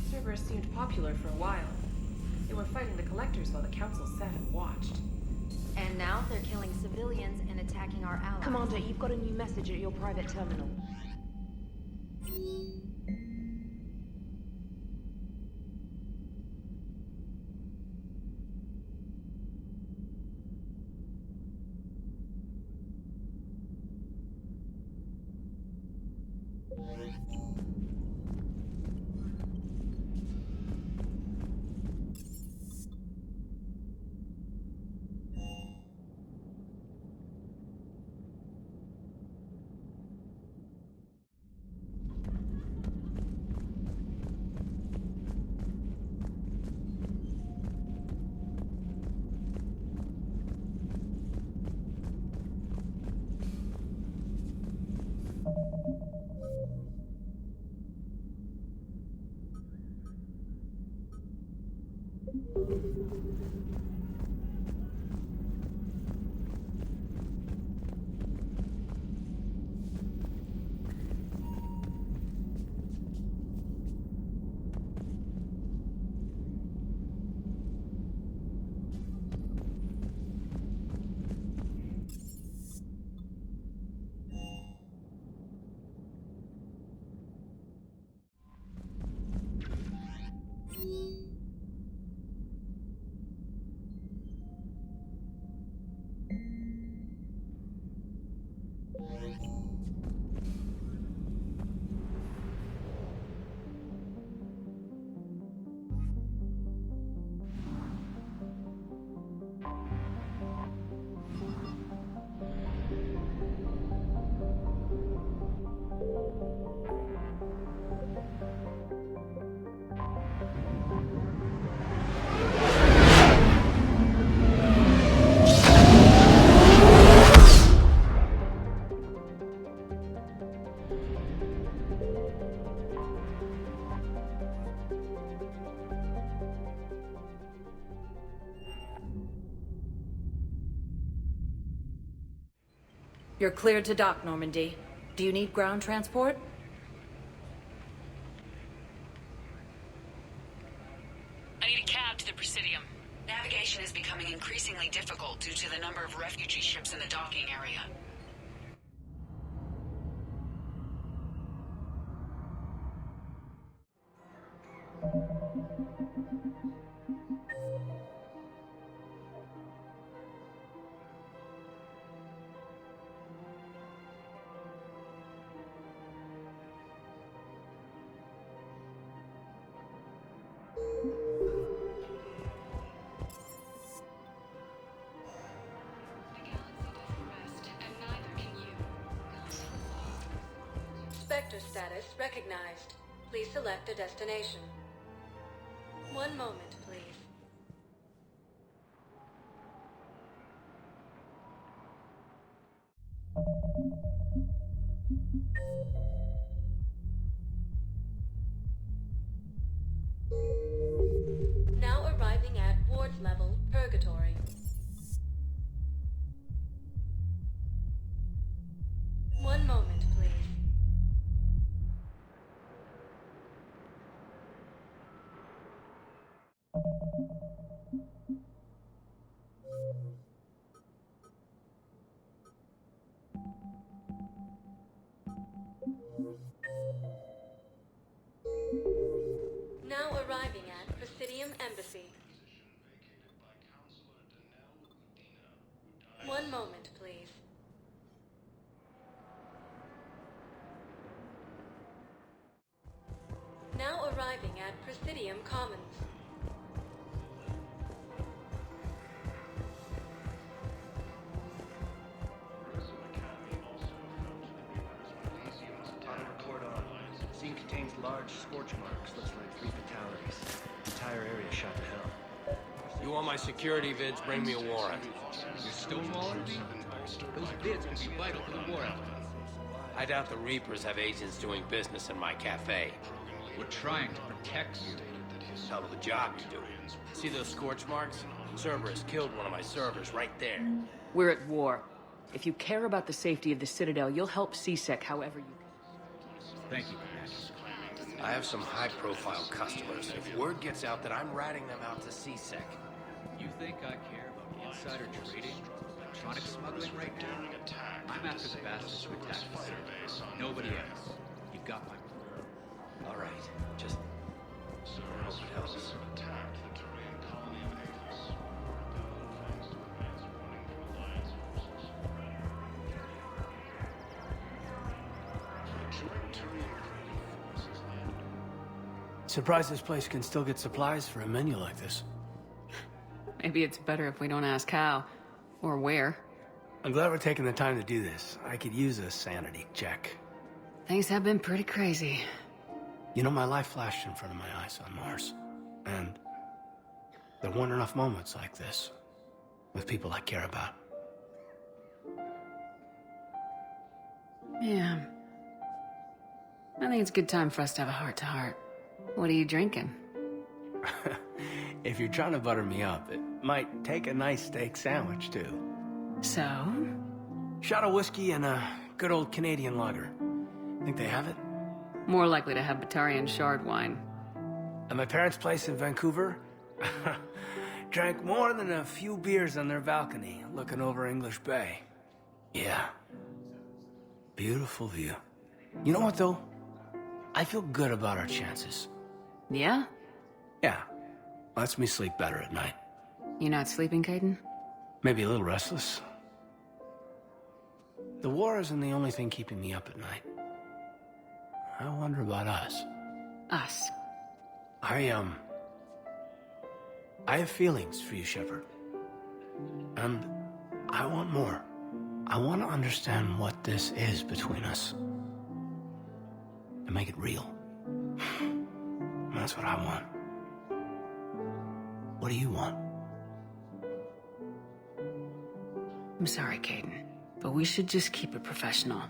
Cerberus seemed popular for a while. They were fighting the Collectors while the Council sat and watched. And now they're killing civilians and attacking our allies. Commander, you've got a new message at your private terminal. You're cleared to dock, Normandy. Do you need ground transport? I need a cab to the Presidium. Navigation is becoming increasingly difficult due to the number of refugee ships in the docking area. Sector status recognized. Please select a destination. One moment, please. Now arriving at ward level, Purgatory. One moment, please. Now arriving at Presidium Embassy. One moment, please. Now arriving at Presidium Commons. Scene contains large scorch marks. Looks like 3 fatalities. The entire area shot to hell. You want my security vids, bring me a warrant. You're stonewalling me? Those vids could be vital for the war effort. I doubt the Reapers have agents doing business in my cafe. We're trying to protect you. Hell of a job you do. See those scorch marks? Cerberus killed one of my servers right there. We're at war. If you care about the safety of the Citadel, you'll help CSEC however you can. Thank you, Commander. I have some high-profile customers. If word gets out that I'm ratting them out to CSEC. You think I care about insider trading, electronic smuggling right now? I'm after the bastards who attacked the Citadel. Nobody else. You've got my... All right, just hope it helps. Surprised this place can still get supplies for a menu like this. Maybe it's better if we don't ask how. Or where. I'm glad we're taking the time to do this. I could use a sanity check. Things have been pretty crazy. You know, my life flashed in front of my eyes on Mars. And there weren't enough moments like this. With people I care about. Yeah. I think it's a good time for us to have a heart-to-heart. What are you drinking? If you're trying to butter me up, it might take a nice steak sandwich, too. So? Shot of whiskey and a good old Canadian lager. Think they have it? More likely to have Batarian shard wine. At my parents' place in Vancouver, drank more than a few beers on their balcony, looking over English Bay. Yeah. Beautiful view. You know what, though? I feel good about our chances. Yeah? Yeah. Lets me sleep better at night. You not sleeping, Caden? Maybe a little restless. The war isn't the only thing keeping me up at night. I wonder about us. Us? I have feelings for you, Shepard. And I want more. I want to understand what this is between us. And make it real. That's what I want. What do you want? I'm sorry, Caden, but we should just keep it professional.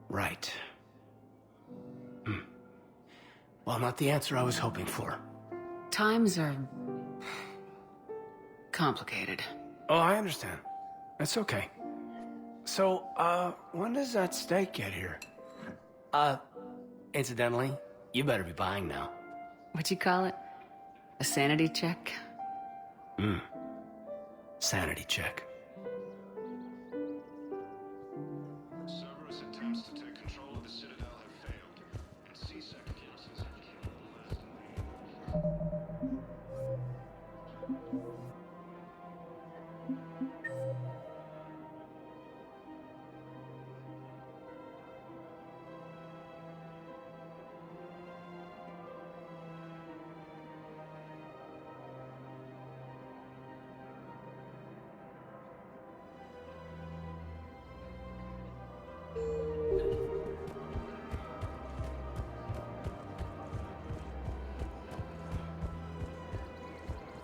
Right. Well, not the answer I was hoping for. Times are... complicated. Oh, I understand. That's okay. So, when does that steak get here? Incidentally, you better be buying now. What'd you call it? A sanity check? Sanity check. Cerberus attempts to take control of the Citadel have failed, and CSEC forces have killed the last leader.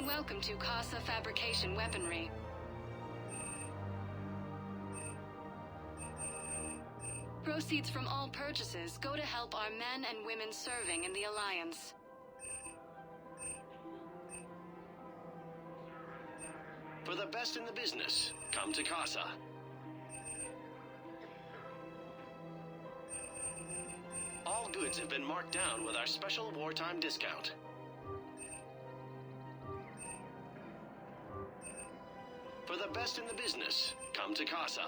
Welcome to Casa Fabrication Weaponry. Proceeds from all purchases go to help our men and women serving in the Alliance. For the best in the business, come to Casa. All goods have been marked down with our special wartime discount. For the best in the business, come to Casa.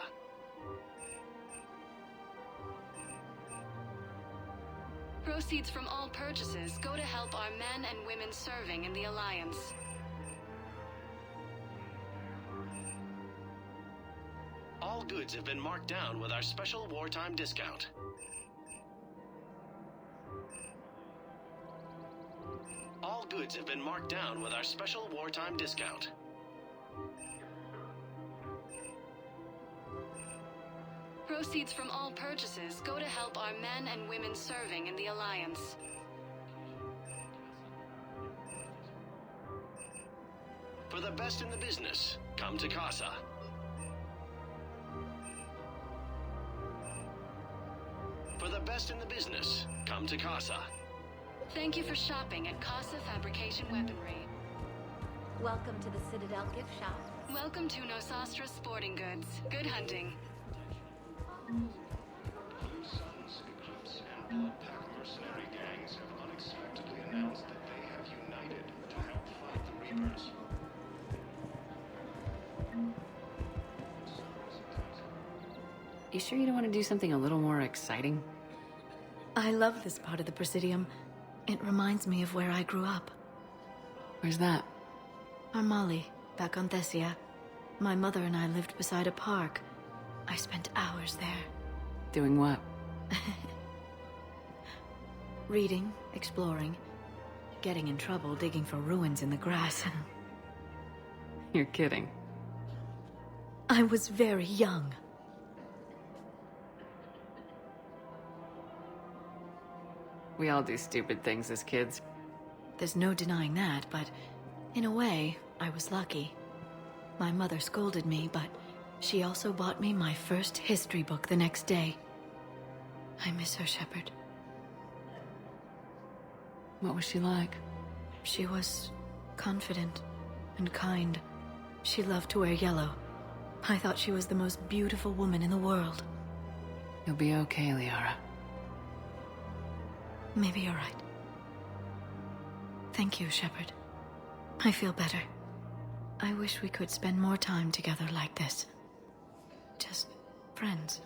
Proceeds from all purchases go to help our men and women serving in the Alliance. All goods have been marked down with our special wartime discount. All goods have been marked down with our special wartime discount. Proceeds from all purchases go to help our men and women serving in the Alliance. For For the best in the business, come to Casa. For the best in the business, come to Casa. Thank you for shopping at Casa Fabrication Weaponry. Welcome to the Citadel gift shop. Welcome to Nosastra Sporting Goods. Good hunting. Blue Suns, Eclipse, and Bloodpack mercenary gangs have unexpectedly announced that they have united to help fight the Reapers. You sure you don't want to do something a little more exciting? I love this part of the Presidium. It reminds me of where I grew up. Where's that? Armali, back on Thessia. My mother and I lived beside a park. I spent hours there. Doing what? Reading, exploring, getting in trouble digging for ruins in the grass. You're kidding. I was very young. We all do stupid things as kids. There's no denying that, but in a way, I was lucky. My mother scolded me, but she also bought me my first history book the next day. I miss her, Shepard. What was she like? She was confident and kind. She loved to wear yellow. I thought she was the most beautiful woman in the world. You'll be okay, Liara. Maybe you're right. Thank you, Shepard. I feel better. I wish we could spend more time together like this. Just friends.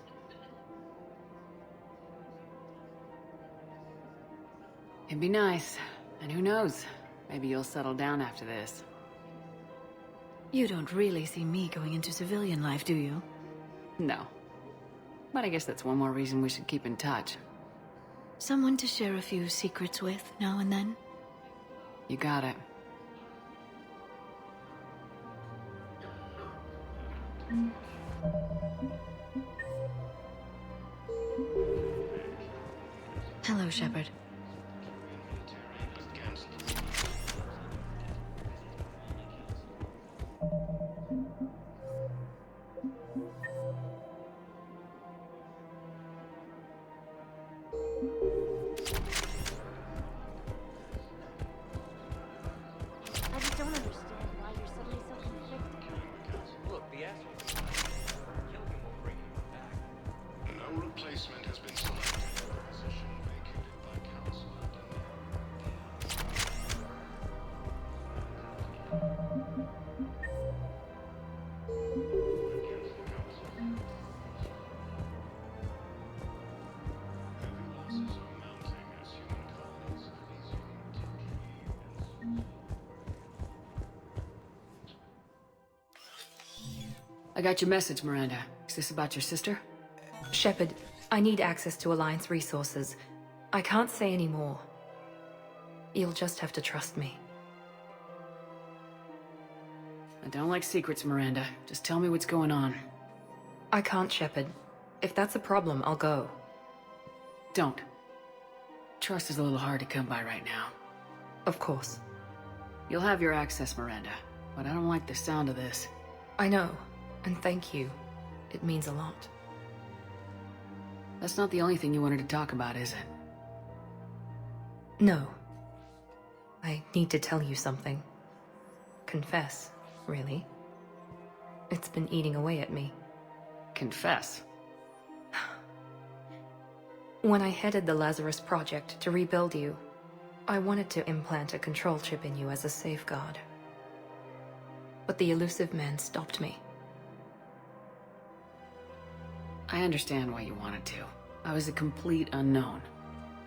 It'd be nice. And who knows? Maybe you'll settle down after this. You don't really see me going into civilian life, do you? No. But I guess that's one more reason we should keep in touch. Someone to share a few secrets with now and then? You got it. Hello, Shepard. I just don't understand why you're suddenly so conflicted. Look, the asshole. Killing him will bring him back. No replacement has been selected for the position vacated by Council. I got your message, Miranda. Is this about your sister? Shepard, I need access to Alliance resources. I can't say any more. You'll just have to trust me. I don't like secrets, Miranda. Just tell me what's going on. I can't, Shepard. If that's a problem, I'll go. Don't. Trust is a little hard to come by right now. Of course. You'll have your access, Miranda. But I don't like the sound of this. I know. And thank you. It means a lot. That's not the only thing you wanted to talk about, is it? No. I need to tell you something. Confess, really. It's been eating away at me. Confess? When I headed the Lazarus Project to rebuild you, I wanted to implant a control chip in you as a safeguard. But the elusive man stopped me. I understand why you wanted to. I was a complete unknown.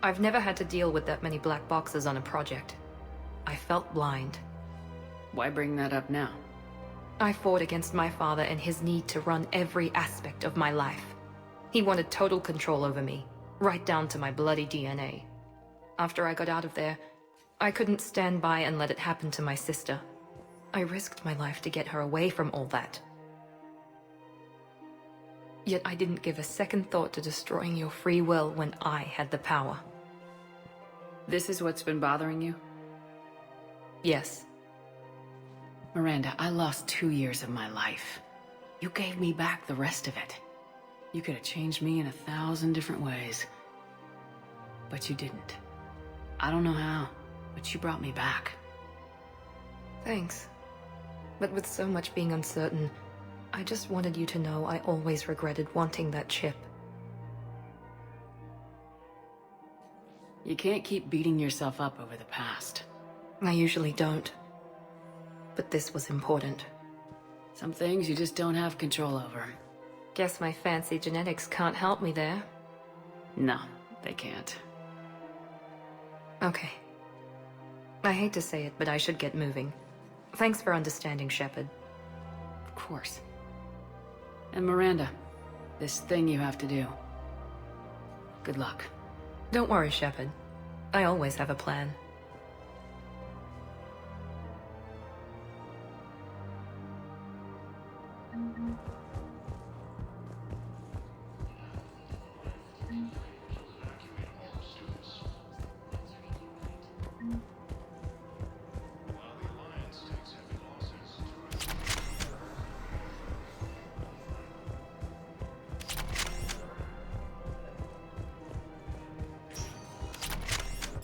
I've never had to deal with that many black boxes on a project. I felt blind. Why bring that up now? I fought against my father and his need to run every aspect of my life. He wanted total control over me, right down to my bloody DNA. After I got out of there, I couldn't stand by and let it happen to my sister. I risked my life to get her away from all that. Yet I didn't give a second thought to destroying your free will when I had the power. This is what's been bothering you? Yes. Miranda, I lost 2 years of my life. You gave me back the rest of it. You could have changed me in 1,000 different ways. But you didn't. I don't know how, but you brought me back. Thanks. But with so much being uncertain, I just wanted you to know I always regretted wanting that chip. You can't keep beating yourself up over the past. I usually don't. But this was important. Some things you just don't have control over. Guess my fancy genetics can't help me there. No, they can't. Okay. I hate to say it, but I should get moving. Thanks for understanding, Shepard. Of course. And Miranda, this thing you have to do. Good luck. Don't worry, Shepard. I always have a plan.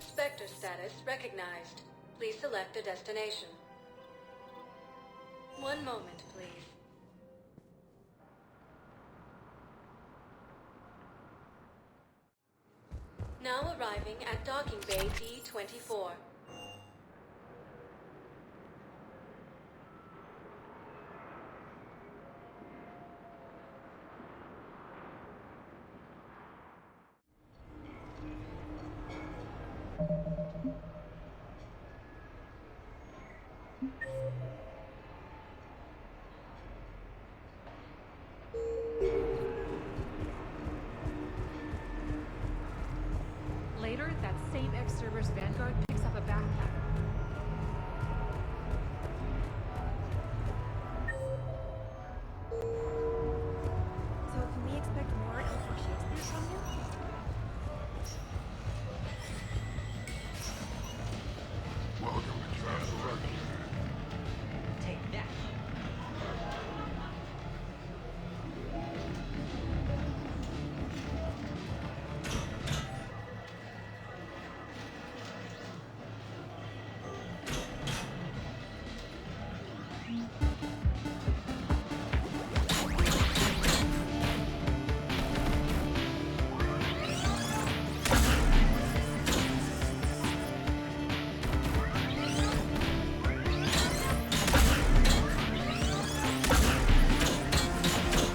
Spectre status recognized. Please select a destination. One moment, please. Now arriving at docking bay D-24. Later, that same ex-Cerberus Vanguard picks up a backpack. So can we expect more Alfred Shakespeare from you? Take that.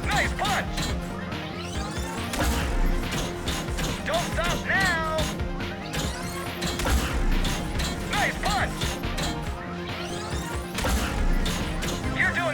Nice punch! Don't stop now! Nice punch! You're doing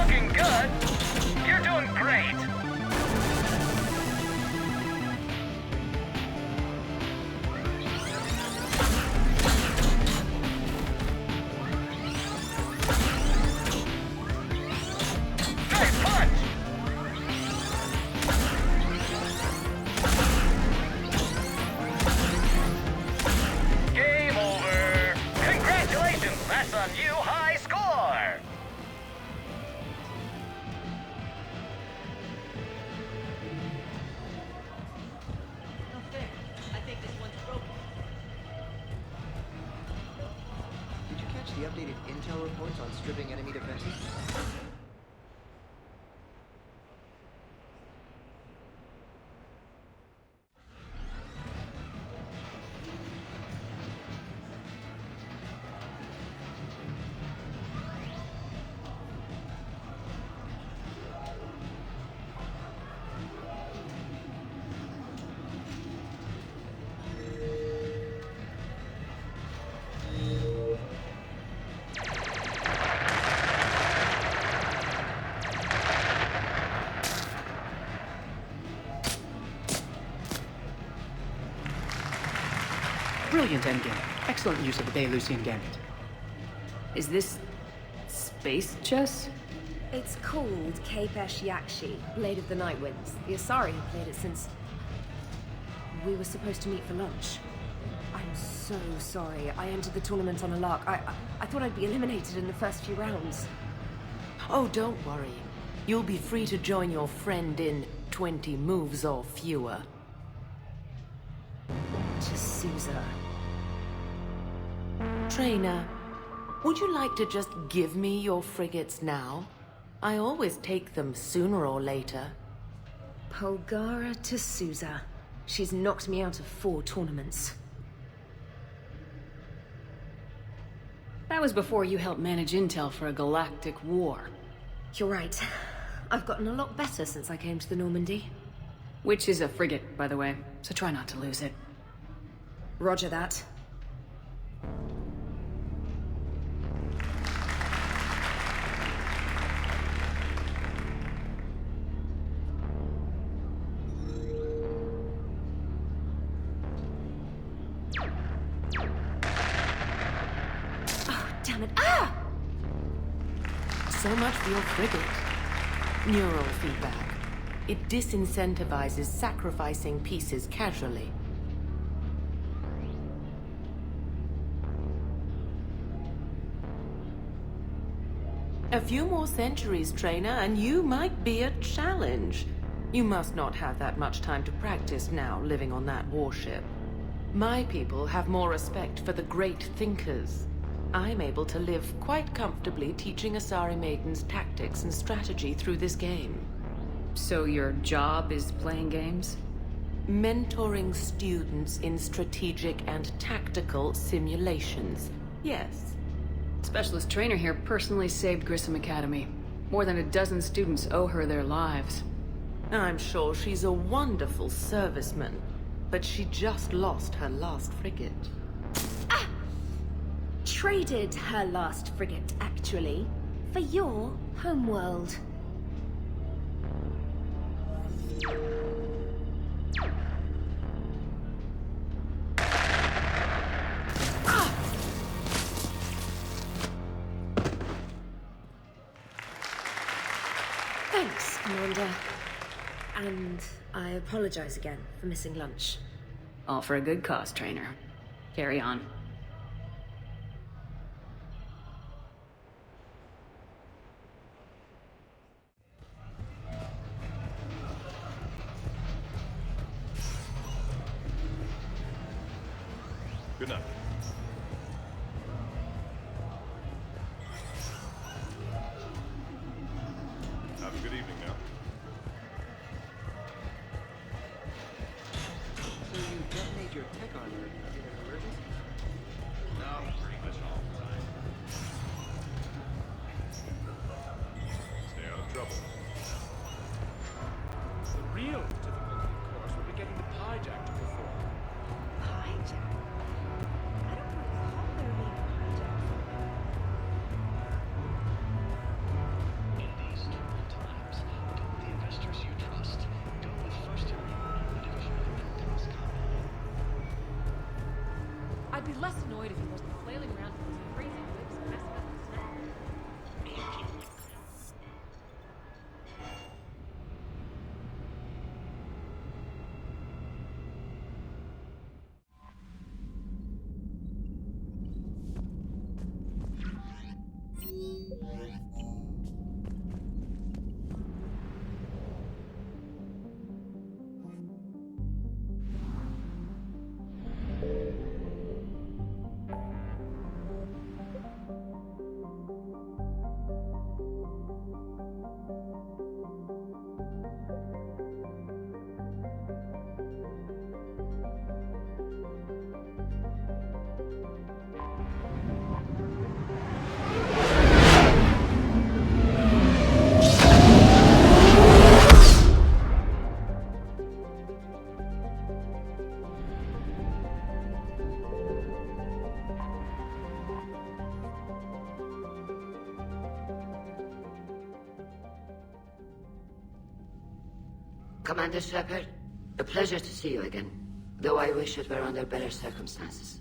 looking good. You're doing great. Nice punch. Game over. Congratulations, that's a new high score. Okay, I think this one's broken. Did you catch the updated intel reports on stripping enemy defenses? Brilliant endgame. Excellent use of the Belarusian gambit. Is this space chess? It's called Kapesh Yakshi, Blade of the Night Winds. The Asari have played it since we were supposed to meet for lunch. I'm so sorry. I entered the tournament on a lark. I thought I'd be eliminated in the first few rounds. Oh, don't worry. You'll be free to join your friend in 20 moves or fewer. T'Souza. Trainer, would you like to just give me your frigates now? I always take them sooner or later. Polgara T'Souza. She's knocked me out of 4 tournaments. That was before you helped manage intel for a galactic war. You're right. I've gotten a lot better since I came to the Normandy. Which is a frigate, by the way, so try not to lose it. Roger that. Oh, damn it. Ah! So much for your frigate. Neural feedback. It disincentivizes sacrificing pieces casually. A few more centuries, Trainer, and you might be a challenge. You must not have that much time to practice now, living on that warship. My people have more respect for the great thinkers. I'm able to live quite comfortably teaching Asari maidens tactics and strategy through this game. So your job is playing games? Mentoring students in strategic and tactical simulations. Yes. Specialist trainer here personally saved Grissom Academy. More than a dozen students owe her their lives. I'm sure she's a wonderful serviceman, but she just lost her last frigate. Ah! Traded her last frigate, actually, for your homeworld. Thanks, Commander. And I apologize again for missing lunch. All for a good cause, trainer. Carry on. Good night. Have a good evening now. So you detonate your tech armor in an emergency? I'd be less annoyed if he wasn't flailing around with his crazy whips and messing up the snow. Commander Shepard, a pleasure to see you again, though I wish it were under better circumstances.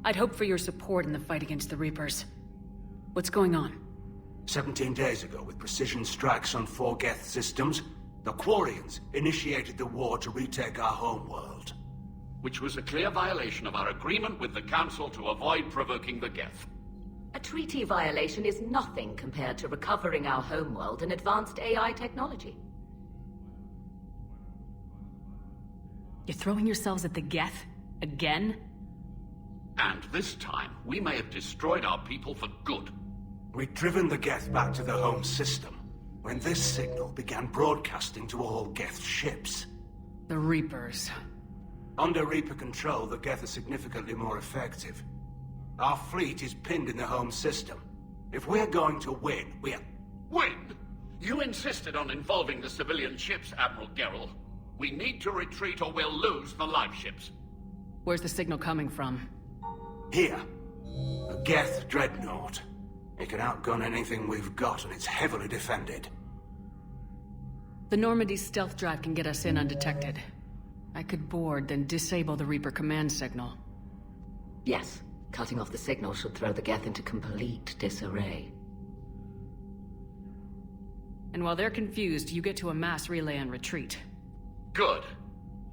I'd hoped for your support in the fight against the Reapers. What's going on? 17 days ago, with precision strikes on 4 Geth systems, the Quarians initiated the war to retake our homeworld. Which was a clear violation of our agreement with the Council to avoid provoking the Geth. A treaty violation is nothing compared to recovering our homeworld and advanced AI technology. You're throwing yourselves at the Geth? Again? And this time, we may have destroyed our people for good. We'd driven the Geth back to the home system, when this signal began broadcasting to all Geth ships. The Reapers. Under Reaper control, the Geth are significantly more effective. Our fleet is pinned in the home system. If we're going to win, we're... Win? You insisted on involving the civilian ships, Admiral Gerrel. We need to retreat or we'll lose the live ships. Where's the signal coming from? Here. A Geth dreadnought. It can outgun anything we've got, and it's heavily defended. The Normandy's stealth drive can get us in undetected. I could board, then disable the Reaper command signal. Yes, cutting off the signal should throw the Geth into complete disarray. And while they're confused, you get to a mass relay and retreat. Good.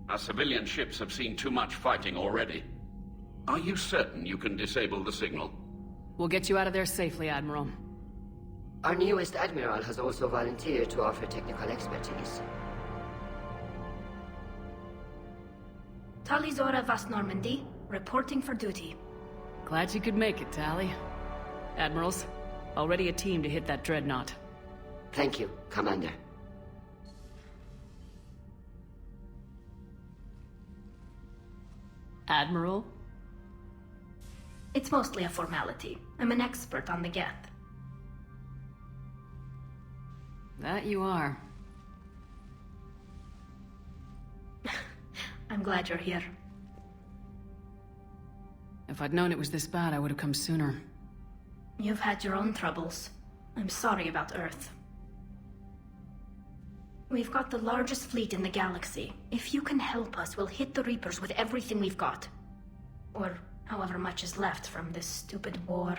Our civilian ships have seen too much fighting already. Are you certain you can disable the signal? We'll get you out of there safely, Admiral. Our newest Admiral has also volunteered to offer technical expertise. Talizora Vas Normandy, reporting for duty. Glad you could make it, Tally. Admirals, already a team to hit that dreadnought. Thank you, Commander. Admiral? It's mostly a formality. I'm an expert on the Geth. That you are. I'm glad you're here. If I'd known it was this bad, I would have come sooner. You've had your own troubles. I'm sorry about Earth. We've got the largest fleet in the galaxy. If you can help us, we'll hit the Reapers with everything we've got. Or however much is left from this stupid war.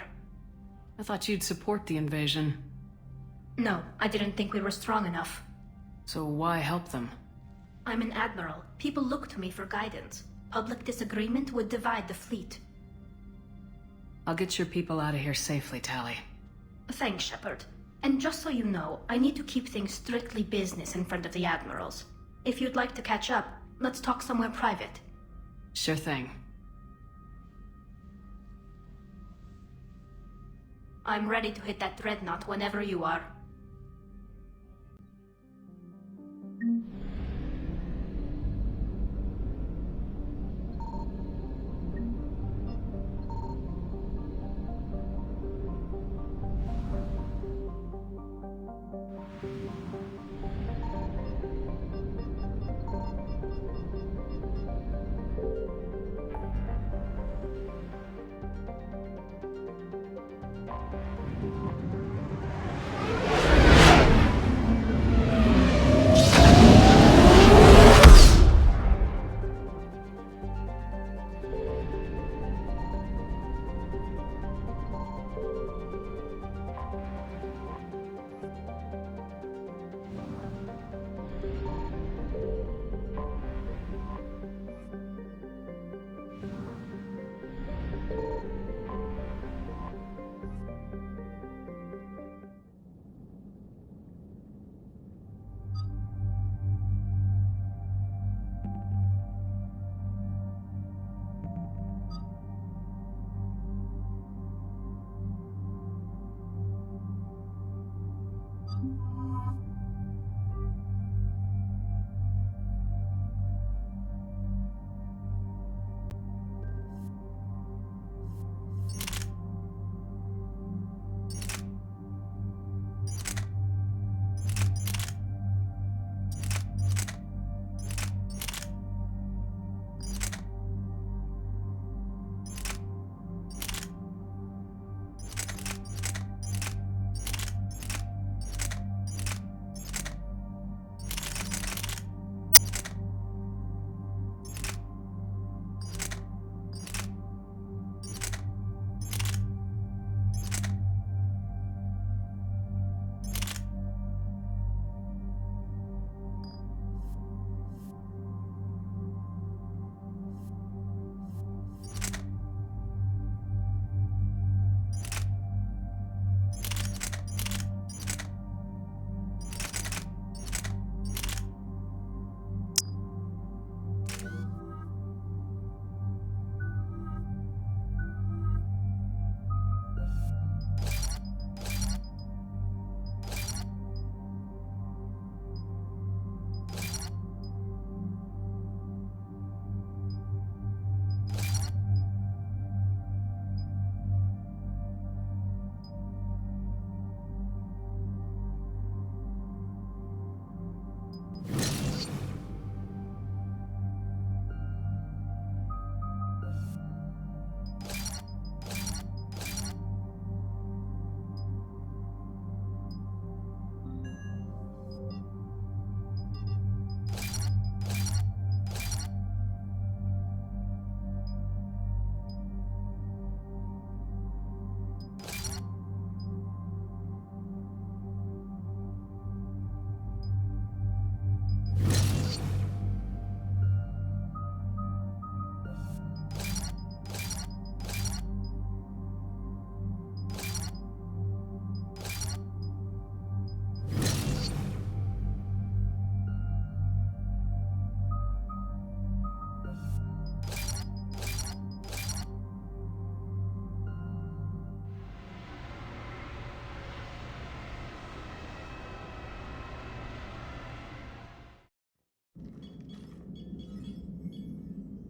I thought you'd support the invasion. No, I didn't think we were strong enough. So why help them? I'm an admiral. People look to me for guidance. Public disagreement would divide the fleet. I'll get your people out of here safely, Tally. Thanks, Shepard. And just so you know, I need to keep things strictly business in front of the admirals. If you'd like to catch up, let's talk somewhere private. Sure thing. I'm ready to hit that dreadnought whenever you are.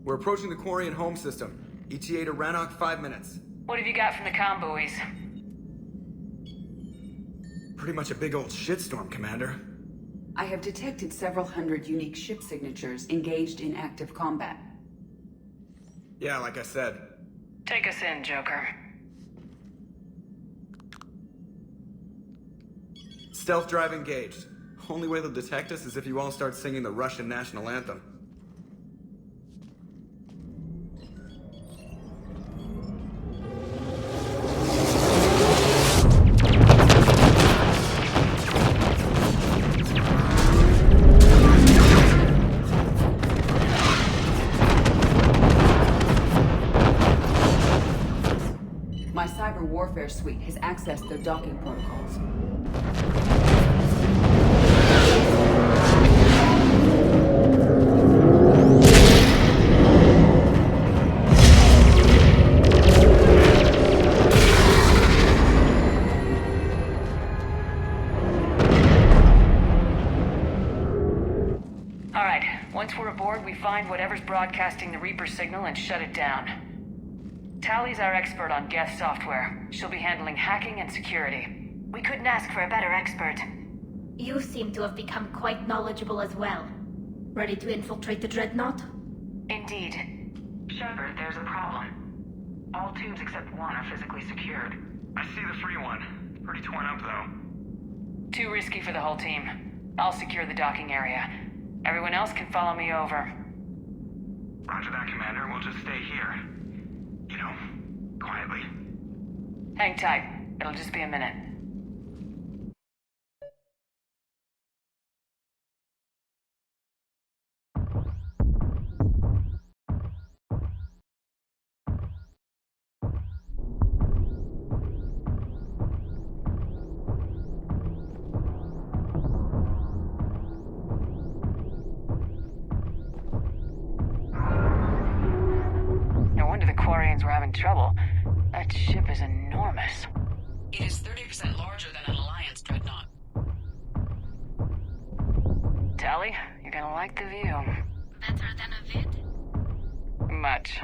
We're approaching the Quarian home system. ETA to Rannoch, 5 minutes. What have you got from the comm buoys? Pretty much a big old shitstorm, Commander. I have detected several hundred unique ship signatures engaged in active combat. Yeah, like I said. Take us in, Joker. Stealth drive engaged. Only way they'll detect us is if you all start singing the Russian national anthem. My cyber warfare suite has accessed their docking protocols. All right, once we're aboard, we find whatever's broadcasting the Reaper signal and shut it down. Tally's our expert on Geth software. She'll be handling hacking and security. We couldn't ask for a better expert. You seem to have become quite knowledgeable as well. Ready to infiltrate the Dreadnought? Indeed. Shepard, there's a problem. All tubes except one are physically secured. I see the free one. Pretty torn up, though. Too risky for the whole team. I'll secure the docking area. Everyone else can follow me over. Roger that, Commander. We'll just stay here. You know, quietly. Hang tight. It'll just be a minute. No wonder the Quarians were having trouble. That ship is enormous. It is 30% larger than an Alliance dreadnought. Tally, you're gonna like the view. Better than a vid? Much.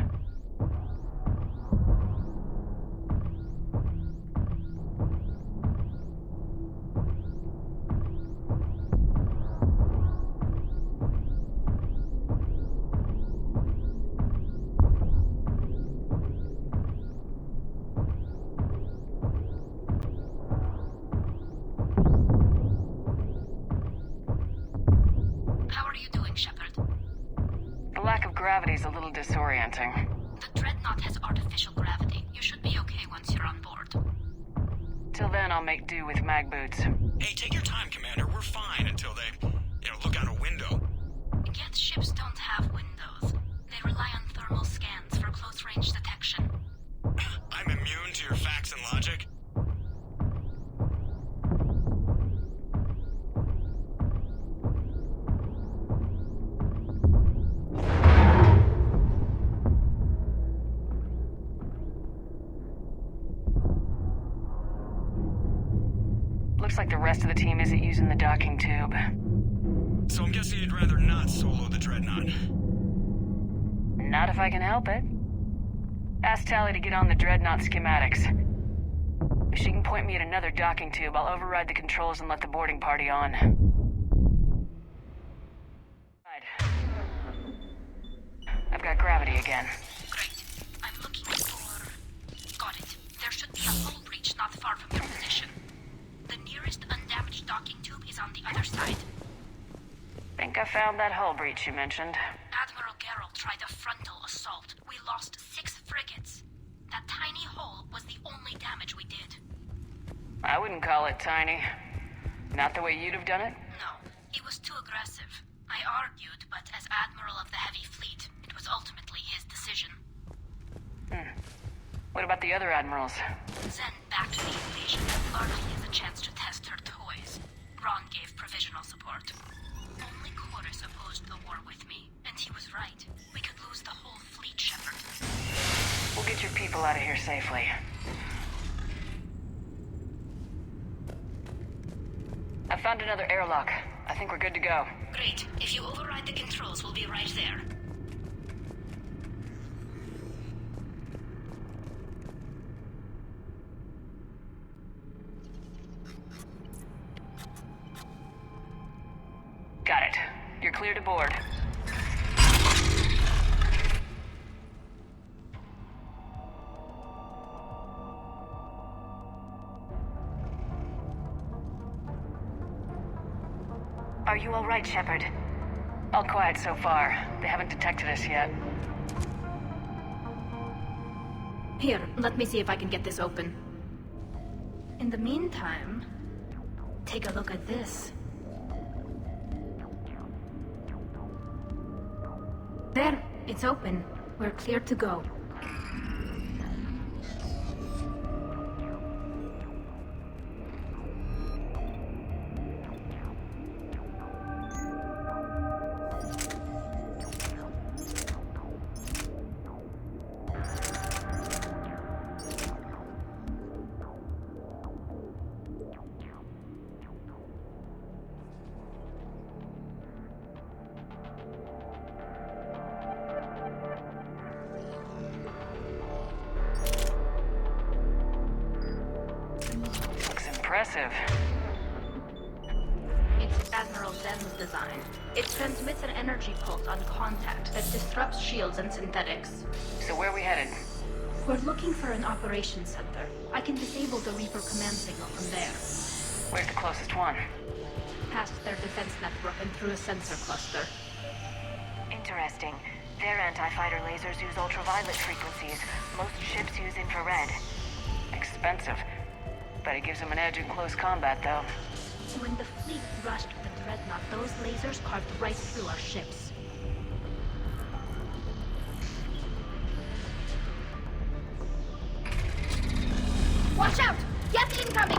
How are you doing, Shepard? The lack of gravity is a little disorienting. The Dreadnought has artificial gravity. You should be okay once you're on board. Till then, I'll make do with mag boots. Hey, take your time, Commander. We're fine until they, look out a window. Geth ships don't have windows. They rely on thermal scans for close-range detection. I'm immune to your facts and logic. Looks like the rest of the team isn't using the docking tube. So I'm guessing you'd rather not solo the Dreadnought. Not if I can help it. Ask Tally to get on the Dreadnought schematics. If she can point me at another docking tube, I'll override the controls and let the boarding party on. Right. I've got gravity again. Great. I'm looking for... Got it. There should be a hull breach not far from your position. The nearest undamaged docking tube is on the other side. Think I found that hull breach you mentioned. Admiral Geralt tried a frontal assault. We lost 6 frigates. That tiny hole was the only damage we did. I wouldn't call it tiny. Not the way you'd have done it? No, it was too aggressive. I argued, but as Admiral of the Heavy Fleet, it was ultimately his decision. What about the other admirals? Zen backed the invasion, largely as a chance to test her toys. Ron gave provisional support. Only Chorus opposed the war with me, and he was right. We could lose the whole fleet, Shepard. We'll get your people out of here safely. I found another airlock. I think we're good to go. Great. If you override the controls, we'll be right there. You're clear to board. Are you all right, Shepard? All quiet so far. They haven't detected us yet. Here, let me see if I can get this open. In the meantime, take a look at this. There, it's open. We're clear to go. Impressive. It's Admiral Zen's design. It transmits an energy pulse on contact that disrupts shields and synthetics. So where are we headed? We're looking for an operations center. I can disable the Reaper command signal from there. Where's the closest one? Past their defense network and through a sensor cluster. Interesting. Their anti-fighter lasers use ultraviolet frequencies. Most ships use infrared. Expensive. But it gives them an edge in close combat, though. When the fleet rushed the Dreadnought, those lasers carved right through our ships. Watch out! Gas incoming!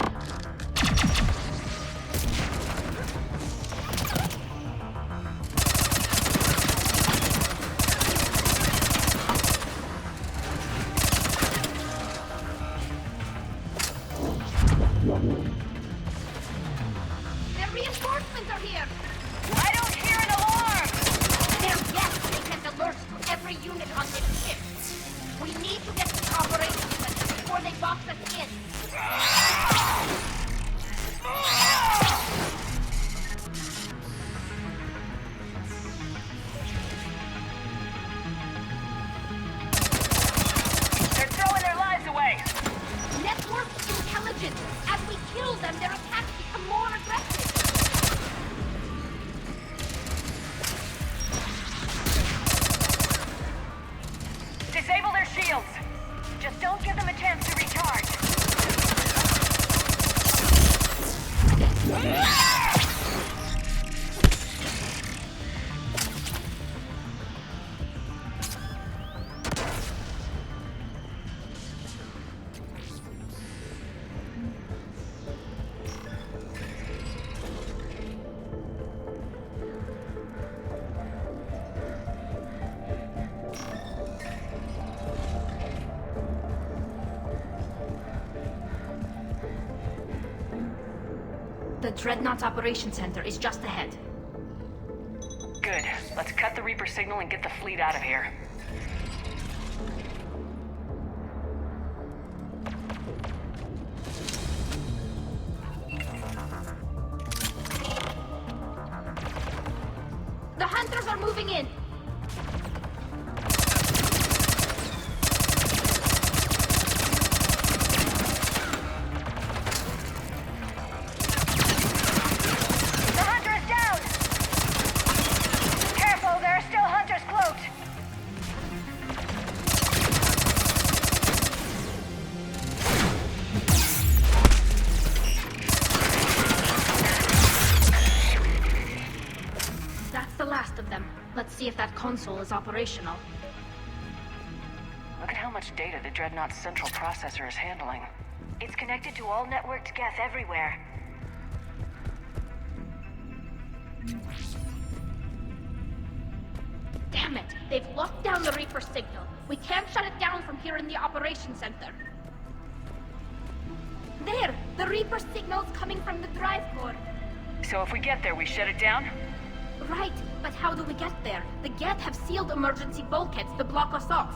Their reinforcements are here! I don't hear an alarm! They're yes, they sent alerts to every unit on this ship. We need to get to the operations center before they box us in. They're throwing their lives away! Network intelligence! As we kill them, their attacks become more aggressive! Disable their shields! Just don't give them a chance to recharge. The Dreadnought's Operations Center is just ahead. Good. Let's cut the Reaper signal and get the fleet out of here. The Hunters are moving in! The Hunter is down! Careful, there are still Hunters cloaked! That's the last of them. Let's see if that console is operational. Look at how much data the Dreadnought's central processor is handling. It's connected to all networked geth everywhere. Damn it! They've locked down the Reaper signal. We can't shut it down from here in the Operations Center. There! The Reaper signal's coming from the drive core. So if we get there, we shut it down? Right, but how do we get there? The Geth have sealed emergency bulkheads to block us off.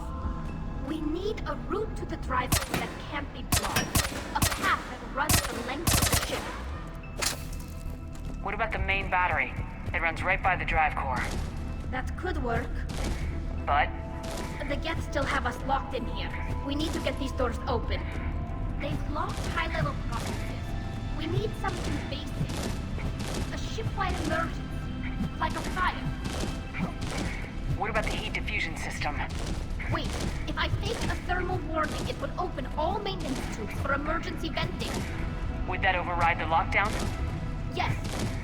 We need a route to the drive core that can't be blocked. A path that runs the length of the ship. What about the main battery? It runs right by the drive core. That could work. But The Geth still have us locked in here. We need to get these doors open. They've locked high-level processes. We need something basic. A ship-wide emergency. Like a fire. what about the heat diffusion system? Wait, if I fake a thermal warning, it would open all maintenance tubes for emergency venting. Would that override the lockdown? Yes.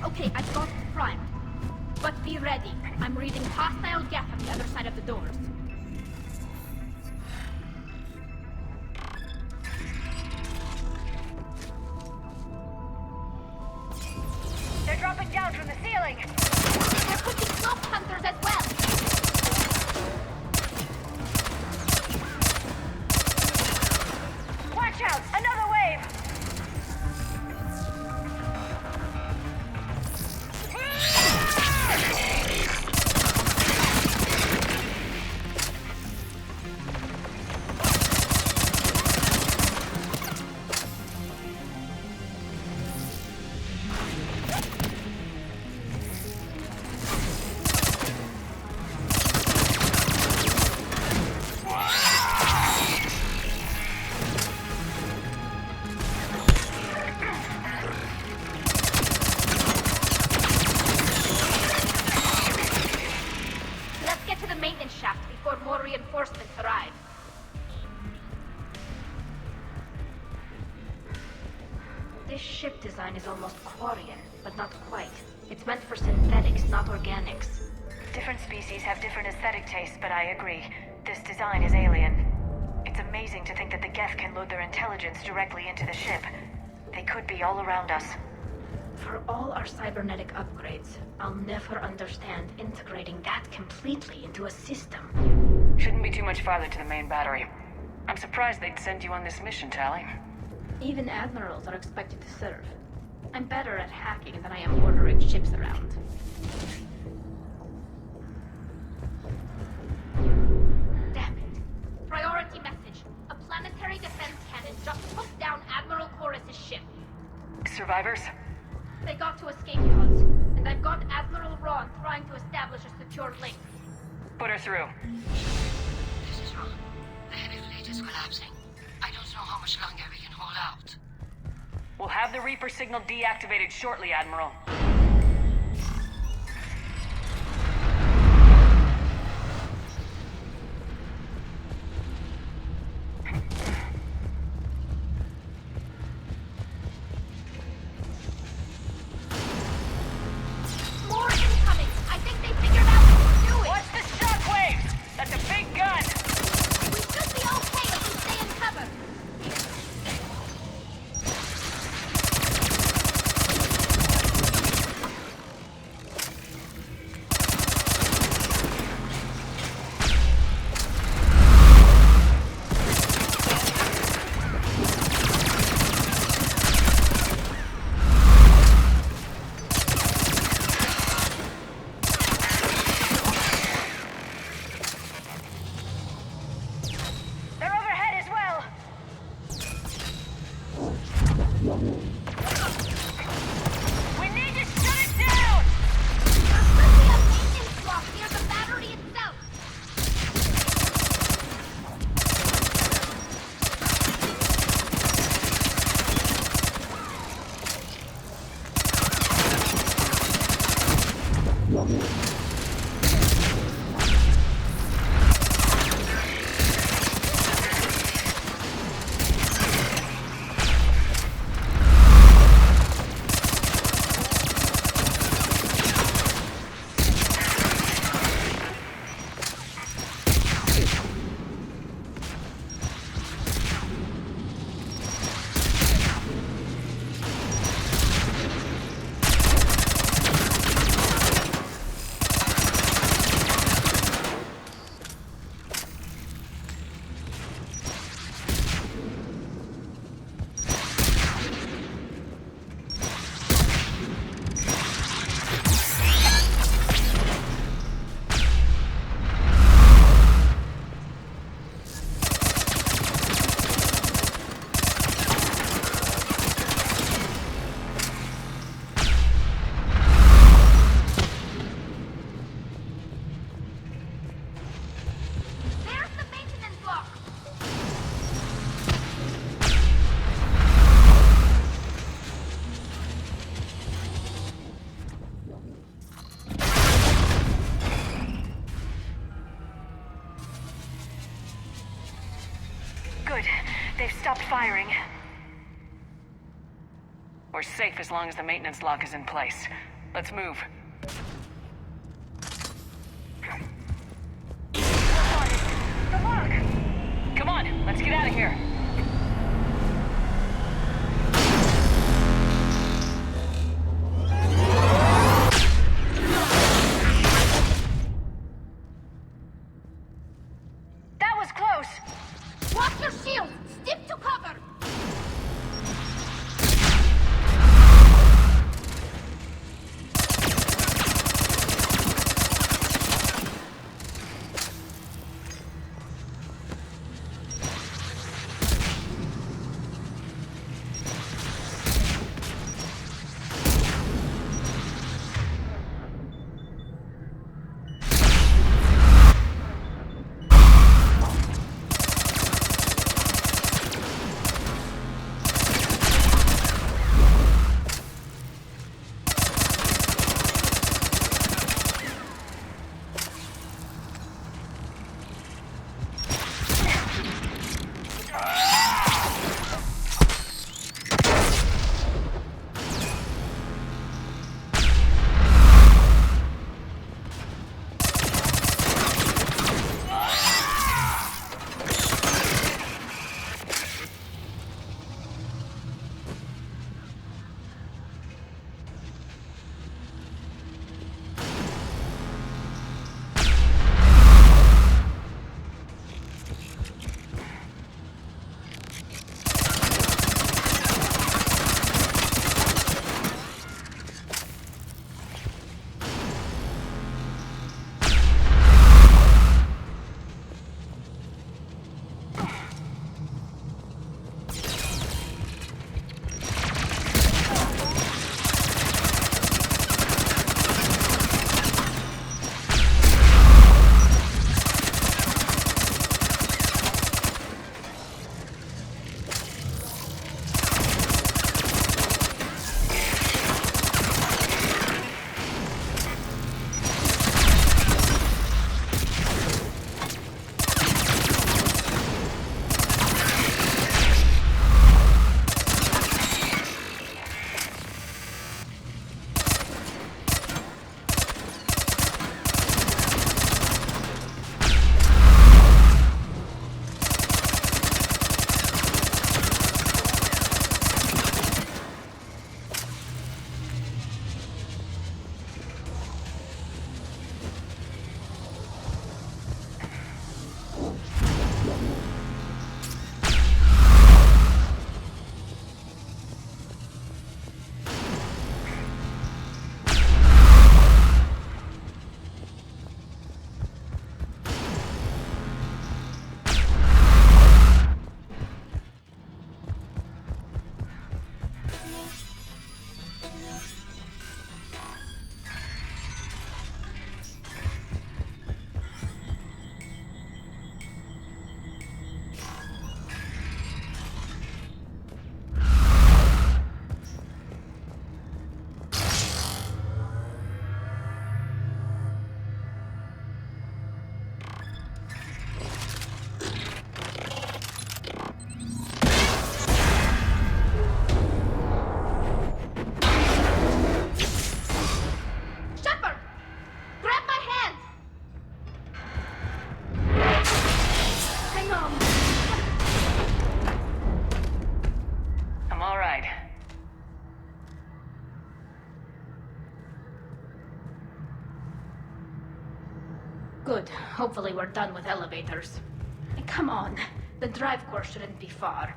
Okay, I've got it primed. But be ready. I'm reading hostile Geth on the other side of the doors. They're dropping down from the ceiling! They're putting smoke hunters as well! Watch out! Another wave! Let's get to the maintenance shaft before more reinforcements arrive. This ship design is almost Quarian, but not quite. It's meant for synthetics, not organics. Different species have different aesthetic tastes, but I agree. This design is alien. It's amazing to think that the Geth can load their intelligence directly into the ship. They could be all around us. For all our cybernetic upgrades, I'll never understand integrating that completely into a system. Shouldn't be too much farther to the main battery. I'm surprised they'd send you on this mission, Tally. Even admirals are expected to serve. I'm better at hacking than I am ordering ships around. Damn it. Priority message. A planetary defense cannon just took down Admiral Chorus's ship. Survivors? They got to escape pods, and I've got Admiral Ron trying to establish a secure link. Put her through. This is wrong. The heavy fleet is collapsing. I don't know how much longer we can hold out. We'll have the Reaper signal deactivated shortly, Admiral. More incoming! I think they figured out what we're doing! Watch the shockwaves! That's a big gun! We should be okay if we stay in cover! They're overhead as well! We need to shut it down! There should be a maintenance block near the battery itself! We're safe as long as the maintenance lock is in place. Let's move. The lock! Come on, let's get out of here. That was close! Watch your shields! Stick to cover! Good. Hopefully we're done with elevators. Come on. The drive core shouldn't be far.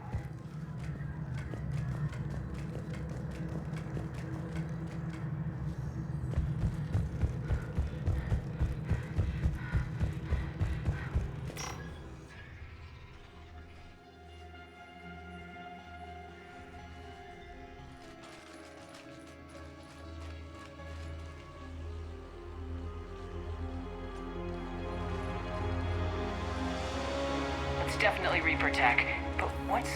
It's definitely Reaper tech, but what's...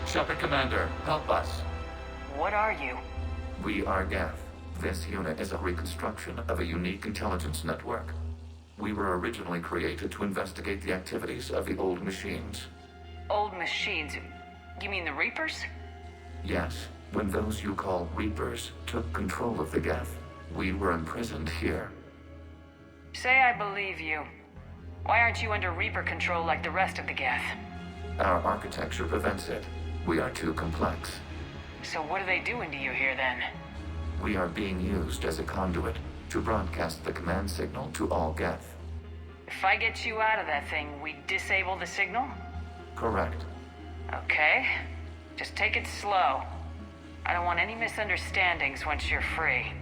Shepard Commander, help us. What are you? We are Geth. This unit is a reconstruction of a unique intelligence network. We were originally created to investigate the activities of the old machines. Old machines? You mean the Reapers? Yes, when those you call Reapers took control of the Geth, we were imprisoned here. Say I believe you. Why aren't you under Reaper control like the rest of the Geth? Our architecture prevents it. We are too complex. So what are they doing to you here then? We are being used as a conduit to broadcast the command signal to all Geth. If I get you out of that thing, we disable the signal? Correct. Okay. Just take it slow. I don't want any misunderstandings once you're free.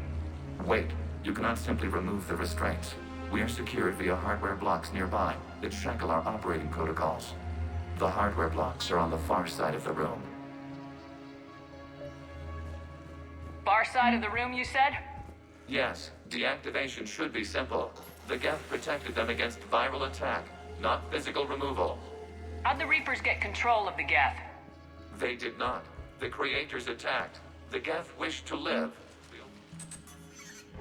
Wait, you cannot simply remove the restraints. We are secured via hardware blocks nearby that shackle our operating protocols. The hardware blocks are on the far side of the room. Far side of the room, you said? Yes, deactivation should be simple. The Geth protected them against viral attack, not physical removal. How'd the Reapers get control of the Geth? They did not. The creators attacked. The Geth wished to live.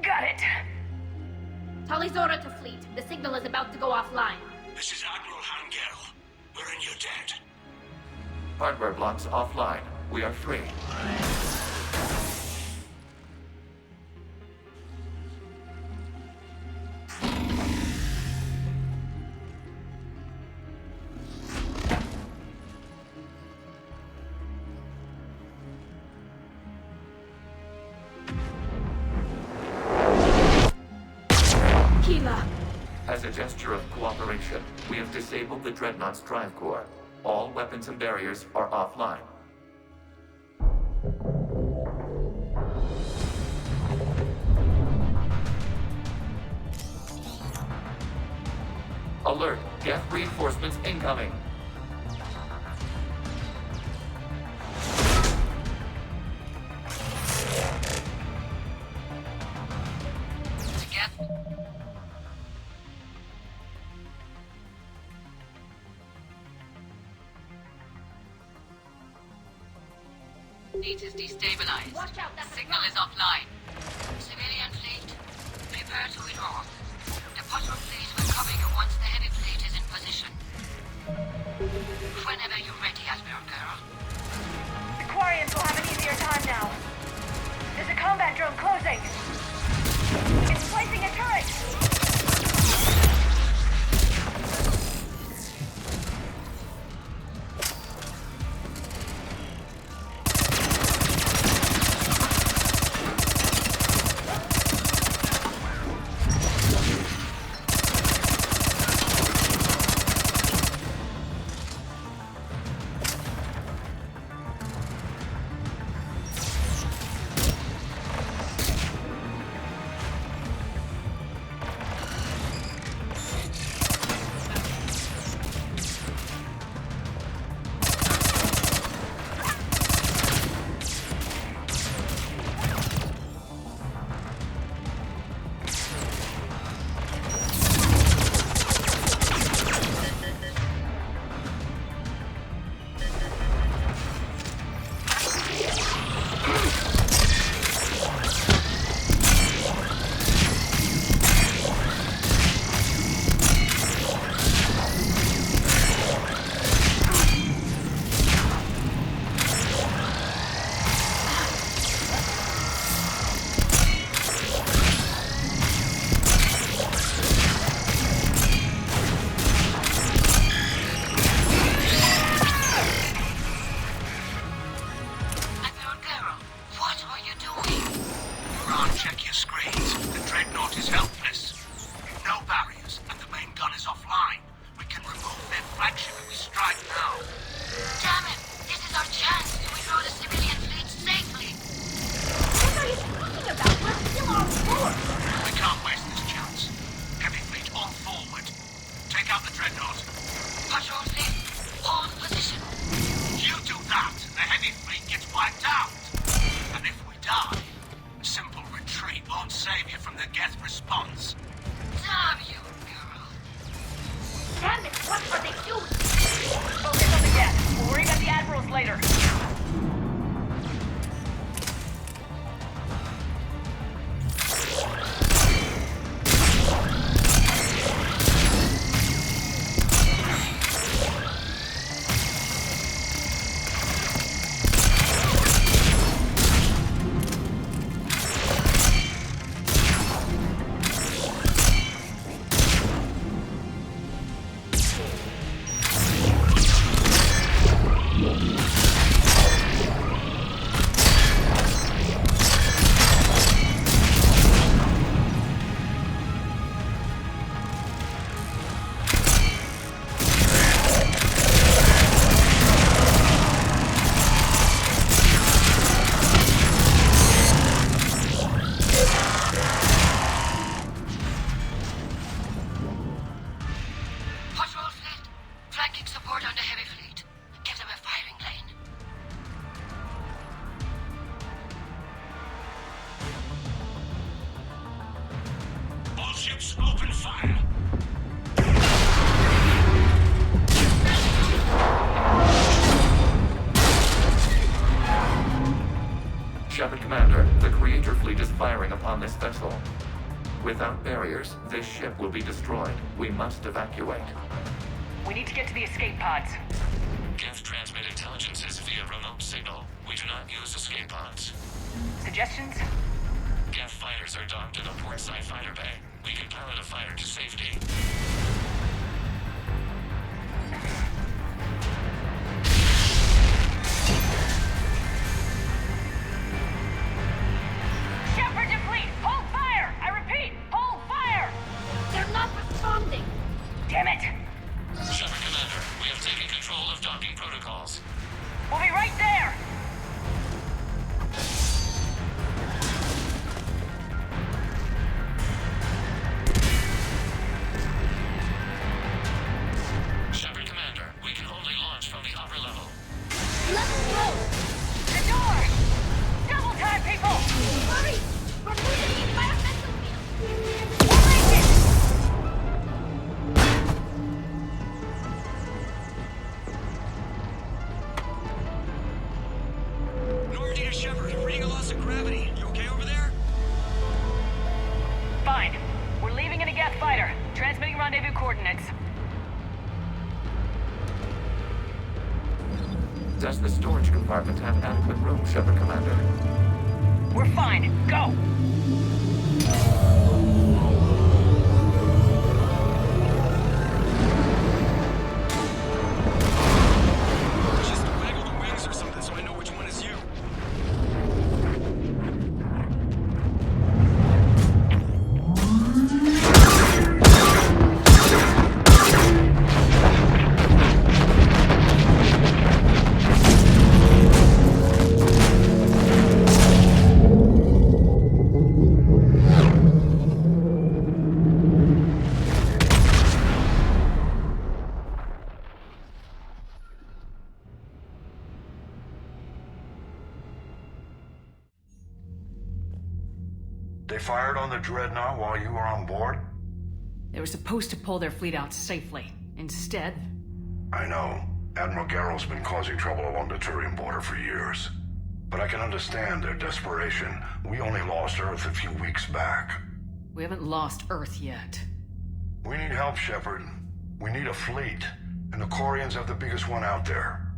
Got it! Talizora to fleet. The signal is about to go offline. This is Admiral Hangel. We're in your debt. Hardware blocks offline. We are free. As a gesture of cooperation, we have disabled the Dreadnought's drive core. All weapons and barriers are offline. Alert! Geth reinforcements incoming! Fleet is destabilized. Watch out, that's Signal is offline. Civilian fleet, prepare to withdraw. The patrol fleet will cover you once the heavy fleet is in position. Whenever you're ready, Admiral Girl. The Quarians will have an easier time now. There's a combat drone closing. It's placing a turret. firing upon this vessel. Without barriers, this ship will be destroyed. We must evacuate. We need to get to the escape pods. Geth transmit intelligences via remote signal. We do not use escape pods. Suggestions? Geth fighters are docked in a portside fighter bay. We can pilot a fighter to safety. Shepard to fleet! Hold fire! I repeat, hold fire! They're not responding! Damn it! Shepard Commander, we have taken control of docking protocols. We'll be right there! Shepard Commander, we can only launch from the upper level. Let's go! The door! Double time, people! Hurry! We're moving environmental field! We'll make it! Normandy to Shepard, reading a loss of gravity. You okay over there? Fine. We're leaving in a Geth fighter. Transmitting rendezvous coordinates. Does the storage compartment have adequate room, Shepard Commander? We're fine. Go! Just waggle the wings or something so I know which one is you. They fired on the Dreadnought while you were on board? They were supposed to pull their fleet out safely. Instead... I know. Admiral Garrow's been causing trouble along the Turian border for years. But I can understand their desperation. We only lost Earth a few weeks back. We haven't lost Earth yet. We need help, Shepard. We need a fleet. And the Quarians have the biggest one out there.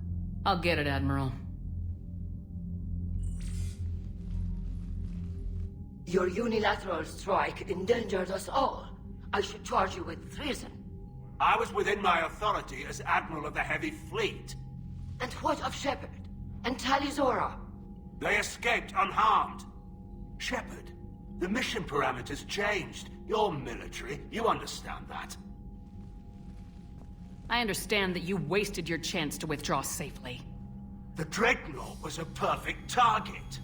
I'll get it, Admiral. Your unilateral strike endangered us all. I should charge you with treason. I was within my authority as Admiral of the Heavy Fleet. And what of Shepard? And Talizora? They escaped unharmed. Shepard, the mission parameters changed. You're military, you understand that. I understand that you wasted your chance to withdraw safely. The Dreadnought was a perfect target.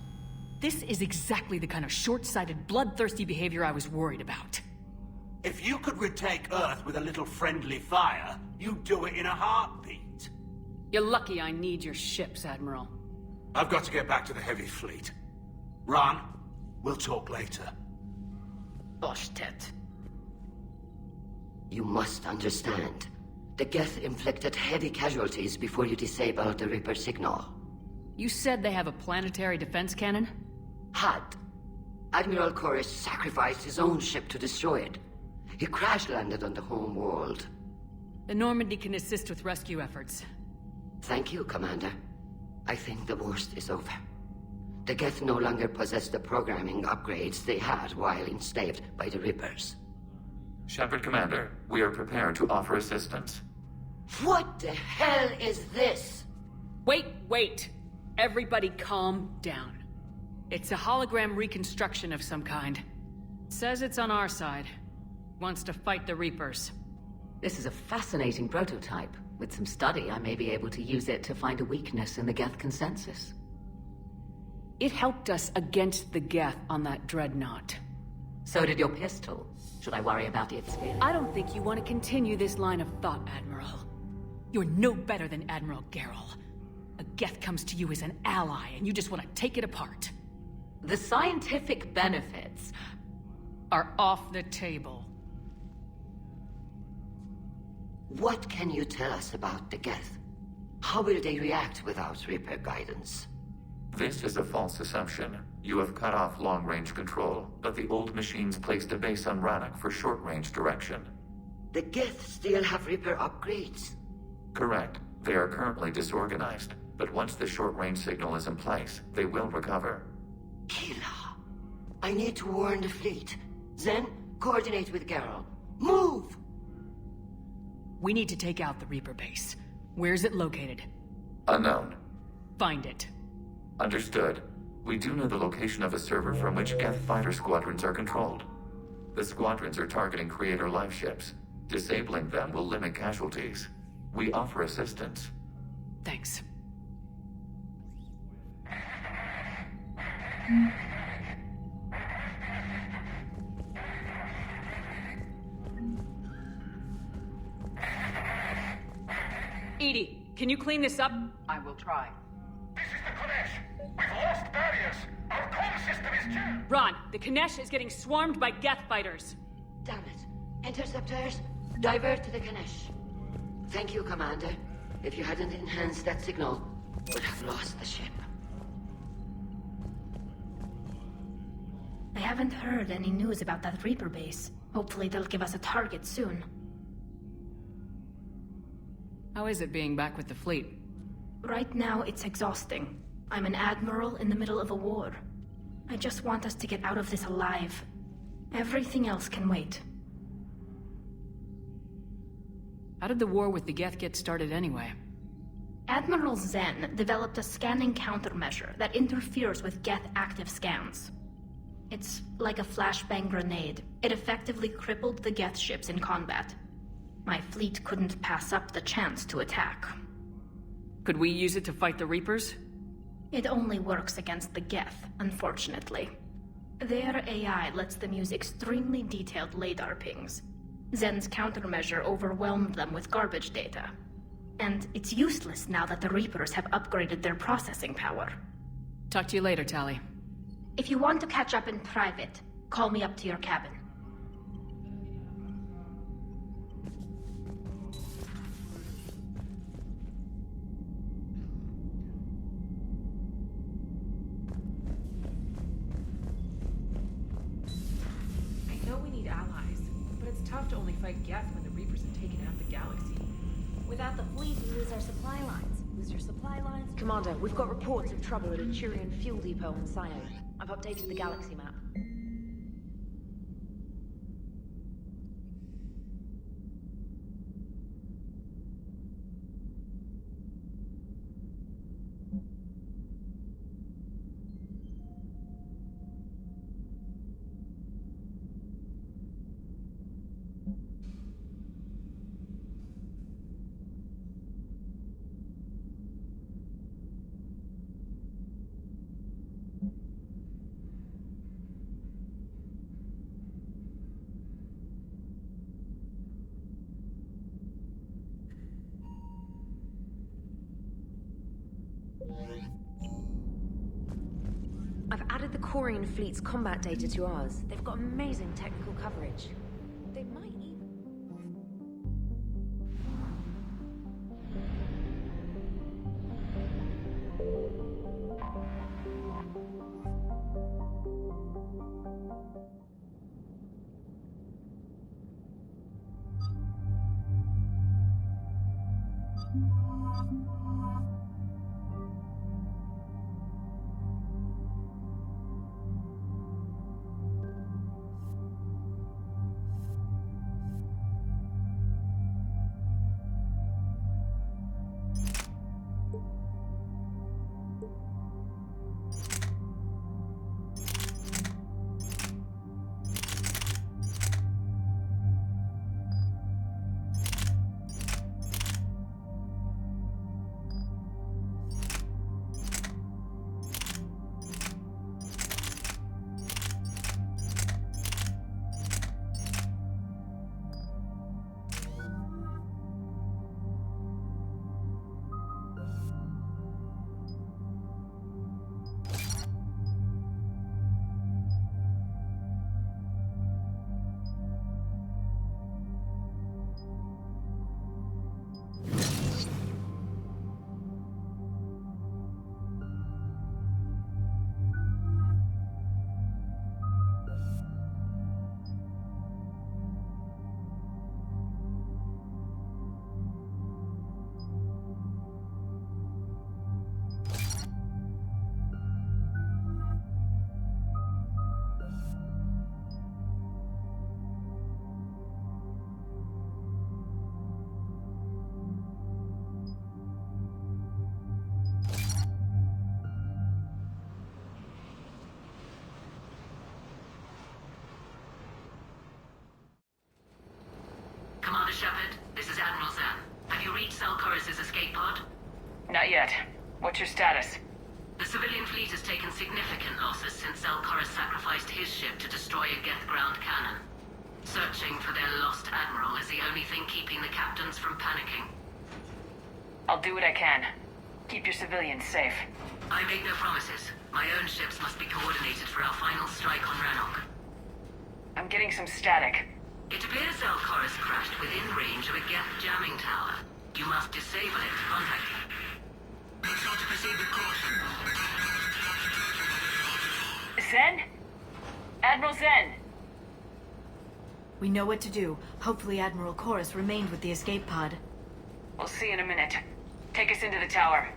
This is exactly the kind of short-sighted, bloodthirsty behavior I was worried about. If you could retake Earth with a little friendly fire, you'd do it in a heartbeat. You're lucky I need your ships, Admiral. I've got to get back to the Heavy Fleet. Ron, we'll talk later. Oshtet. You must understand. The Geth inflicted heavy casualties before you disabled the Reaper signal. You said they have a planetary defense cannon? Had. Admiral Koris sacrificed his own ship to destroy it. He crash-landed on the home world. The Normandy can assist with rescue efforts. Thank you, Commander. I think the worst is over. The Geth no longer possess the programming upgrades they had while enslaved by the Reapers. Shepard Commander, we are prepared to offer assistance. What the hell is this? Wait! Everybody calm down. It's a hologram reconstruction of some kind. Says it's on our side. Wants to fight the Reapers. This is a fascinating prototype. With some study, I may be able to use it to find a weakness in the Geth consensus. It helped us against the Geth on that Dreadnought. So did your pistol. Should I worry about its speed? I don't think you want to continue this line of thought, Admiral. You're no better than Admiral Garrel. A Geth comes to you as an ally, and you just want to take it apart. The scientific benefits are off the table. What can you tell us about the Geth? How will they react without Reaper guidance? This is a false assumption. You have cut off long-range control, but the old machines placed a base on Rannoch for short-range direction. The Geth still have Reaper upgrades. Correct. They are currently disorganized, but once the short-range signal is in place, they will recover. Kila, I need to warn the fleet. Zen, coordinate with Garrel. Move! We need to take out the Reaper base. Where's it located? Unknown. Find it. Understood. We do know the location of a server from which Geth fighter squadrons are controlled. The squadrons are targeting Creator life ships. Disabling them will limit casualties. We offer assistance. Thanks. Edie, can you clean this up? I will try. This is the Konesh. We've lost barriers. Our comm system is jammed. Ron, the Kanesh is getting swarmed by Geth fighters. Damn it. Interceptors, divert to the Ganesh. Thank you, Commander. If you hadn't enhanced that signal, would have lost the ship. I haven't heard any news about that Reaper base. Hopefully they'll give us a target soon. How is it being back with the fleet? Right now, it's exhausting. I'm an admiral in the middle of a war. I just want us to get out of this alive. Everything else can wait. How did the war with the Geth get started anyway? Admiral Zen developed a scanning countermeasure that interferes with Geth active scans. It's like a flashbang grenade. It effectively crippled the Geth ships in combat. My fleet couldn't pass up the chance to attack. Could we use it to fight the Reapers? It only works against the Geth, unfortunately. Their AI lets them use extremely detailed LADAR pings. Zen's countermeasure overwhelmed them with garbage data. And it's useless now that the Reapers have upgraded their processing power. Talk to you later, Tali. If you want to catch up in private, call me up to your cabin. I know we need allies, but it's tough to only fight Geth when the Reapers have taken out the galaxy. Without the fleet, we lose our supply lines. Lose your supply lines? Commander, we've got reports of trouble at a Turian fuel depot on Scion. I've updated the galaxy map. I've added the Quarian fleet's combat data to ours. They've got amazing technical coverage. They might even... Not yet. What's your status? The civilian fleet has taken significant losses since Zelkar has sacrificed his ship to destroy a Geth ground cannon. Searching for their lost admiral is the only thing keeping the captains from panicking. I'll do what I can. Keep your civilians safe. I make no promises. My own ships must be coordinated for our final strike on Rannoch. I'm getting some static. It appears Zelkar has crashed within range of a Geth jamming tower. You must disable it to contact him. Make sure to proceed with caution. Zen? Admiral Zen! We know what to do. Hopefully Admiral Chorus remained with the escape pod. We'll see in a minute. Take us into the tower.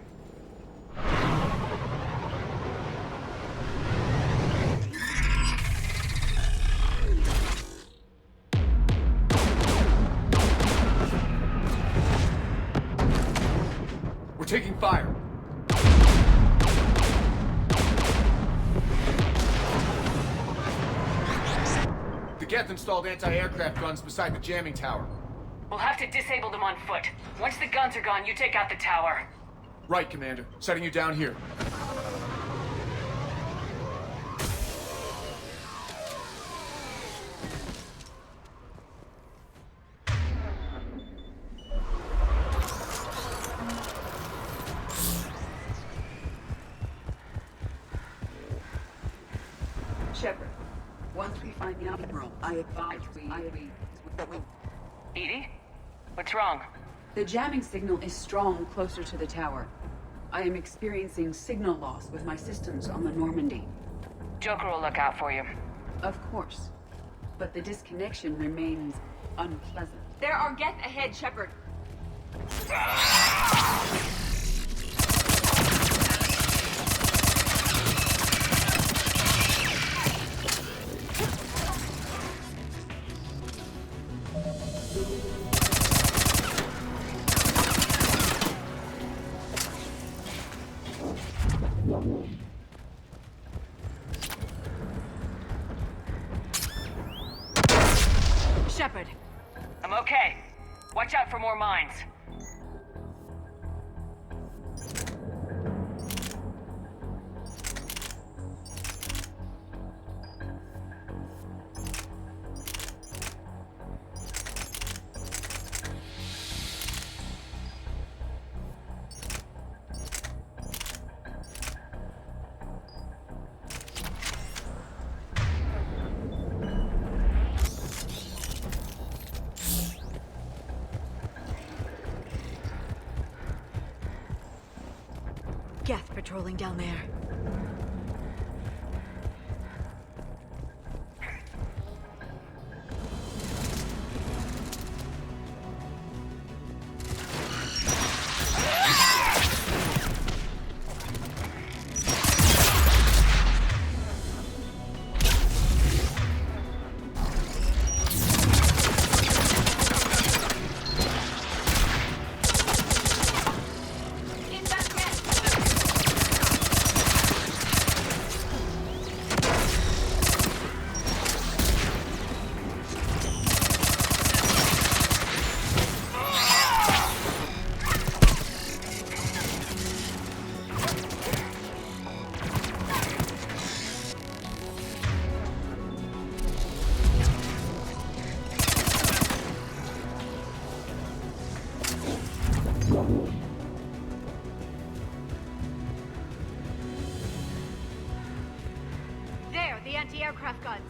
We're taking fire. The Geth installed anti-aircraft guns beside the jamming tower. We'll have to disable them on foot. Once the guns are gone, you take out the tower. Right, Commander. Setting you down here. Shepard, once we find the Admiral, I advise we... Edie? What's wrong? The jamming signal is strong closer to the tower. I am experiencing signal loss with my systems on the Normandy. Joker will look out for you. Of course. But the disconnection remains unpleasant. There are Geth ahead, Shepard. Shepard! I'm okay. Watch out for more mines. Geth patrolling down there. There, the anti-aircraft guns.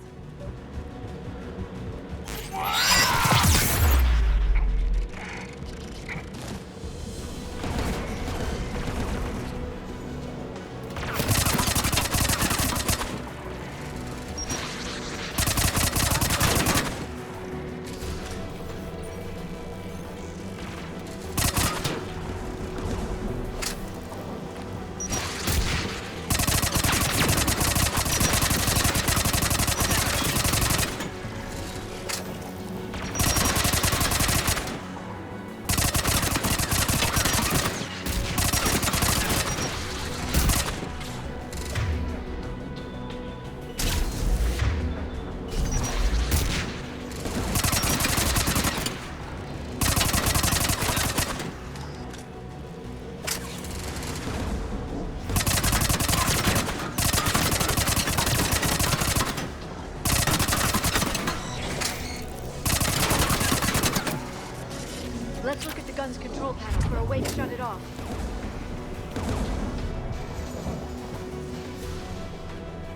Let's look at the gun's control panel for a way to shut it off.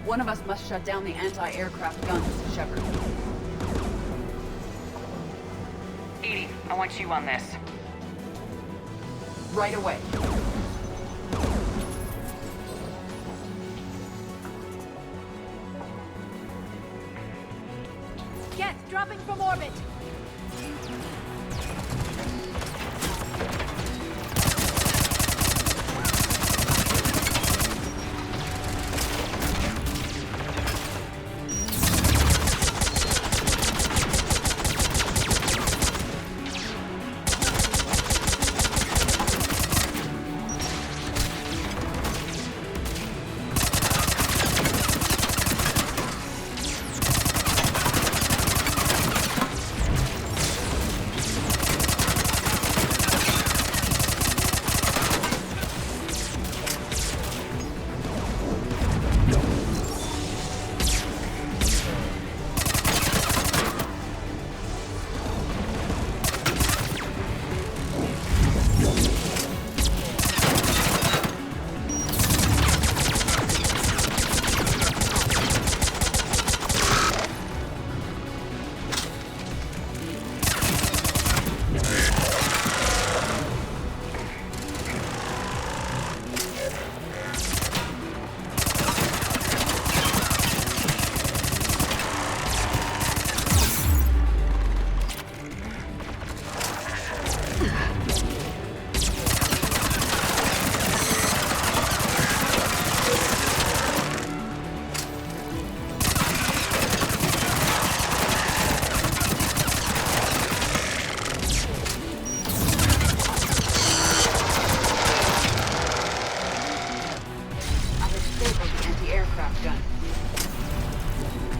One of us must shut down the anti-aircraft guns, Shepard. Edie, I want you on this. Right away. Get dropping from orbit!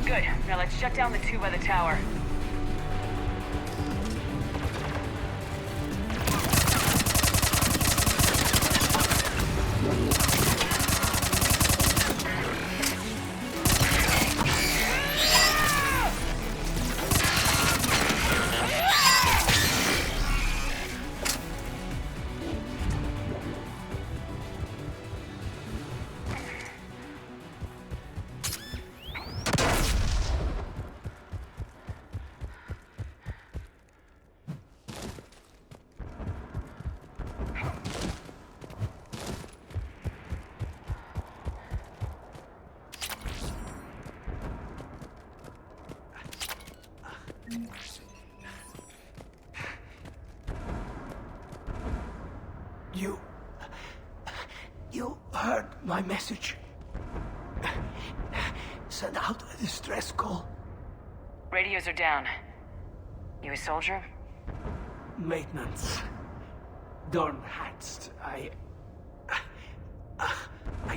Good. Now let's shut down the two by the tower. You heard my message. Send out a distress call. Radios are down. You a soldier? Maintenance. Darn hats. I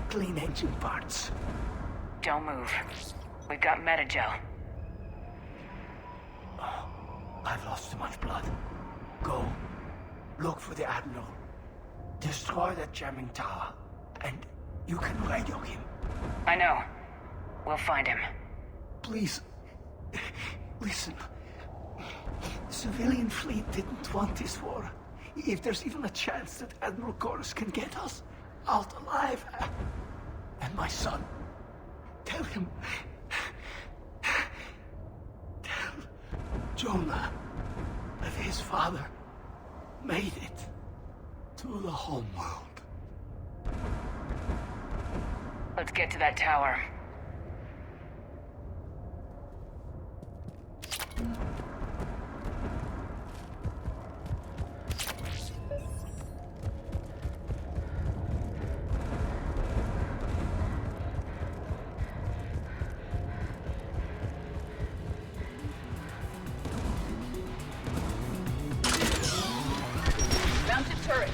clean engine parts. Don't move. We've got Metagel. Oh, I've lost too much blood. Go. Look for the Admiral. Destroy that jamming tower, and you can radio him. I know. We'll find him. Please, listen. The civilian fleet didn't want this war. If there's even a chance that Admiral Chorus can get us out alive, and my son, tell him. Tell Jonah that his father made it to the homeworld. Let's get to that tower. Mounted turret.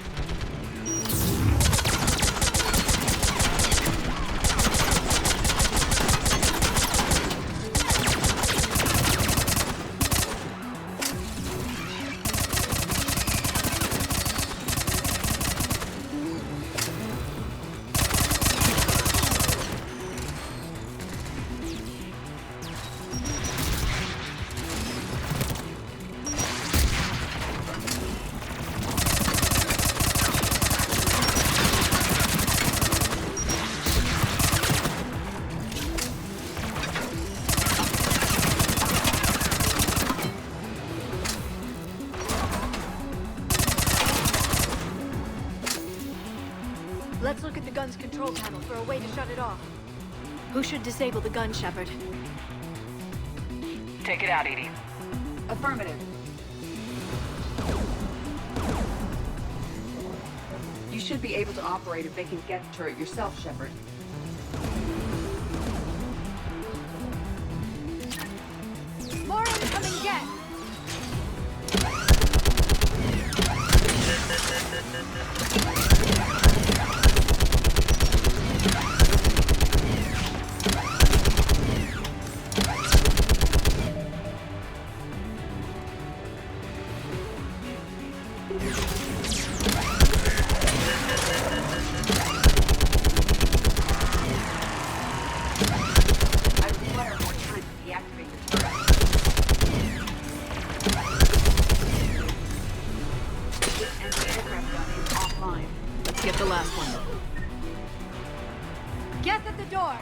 Let's look at the gun's control panel for a way to shut it off. Who should disable the gun, Shepard? Take it out, Edie. Affirmative. You should be able to operate a vacant Geth turret yourself, Shepard. More incoming Geth! Get the last one. Geth at the door!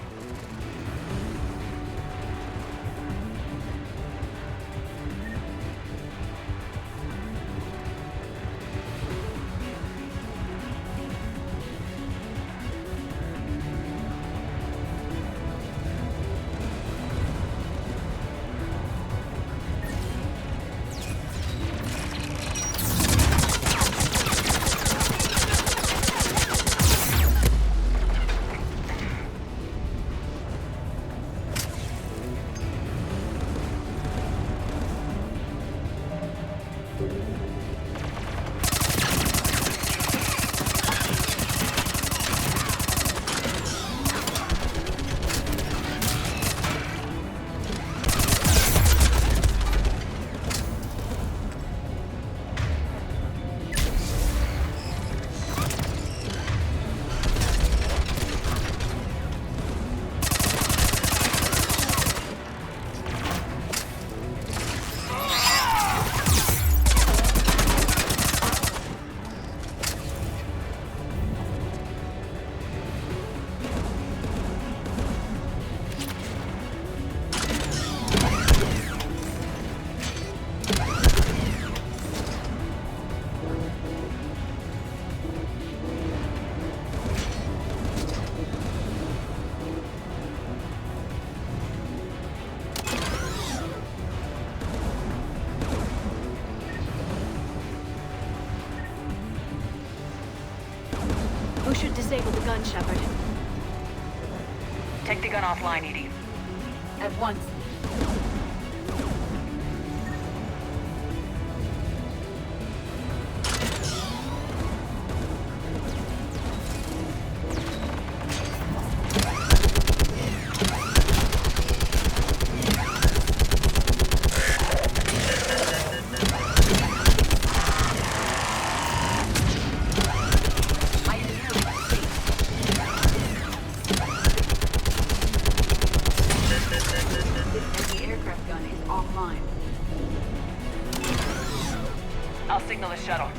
Who should disable the gun, Shepard? Take the gun offline, Edie. At once. I'll signal the shuttle.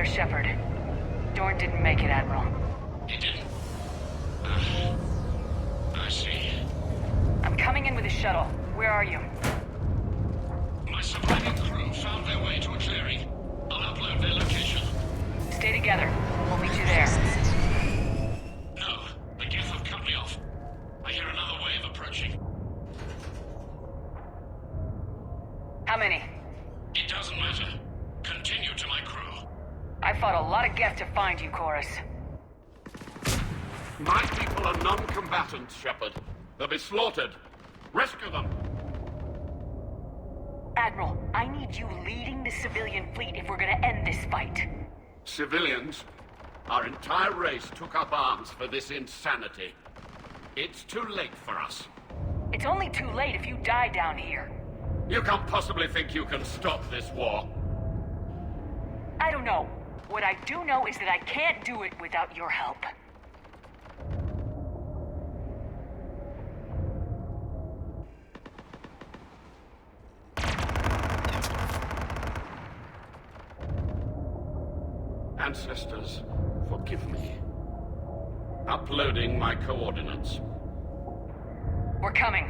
Shepard. Dorn didn't make it, Admiral. He didn't? I see. I'm coming in with a shuttle. Where are you? My surviving crew found their way to a clearing. I'll upload their location. Stay together. We'll meet you there. No, the Geth have cut me off. I hear another wave approaching. How many? It doesn't matter. Continue to my crew. I fought a lot of Geth to find you, Chorus. My people are non-combatants, Shepard. They'll be slaughtered. Rescue them! Admiral, I need you leading the civilian fleet if we're gonna end this fight. Civilians? Our entire race took up arms for this insanity. It's too late for us. It's only too late if you die down here. You can't possibly think you can stop this war. I don't know. What I do know is that I can't do it without your help. Ancestors, forgive me. Uploading my coordinates. We're coming.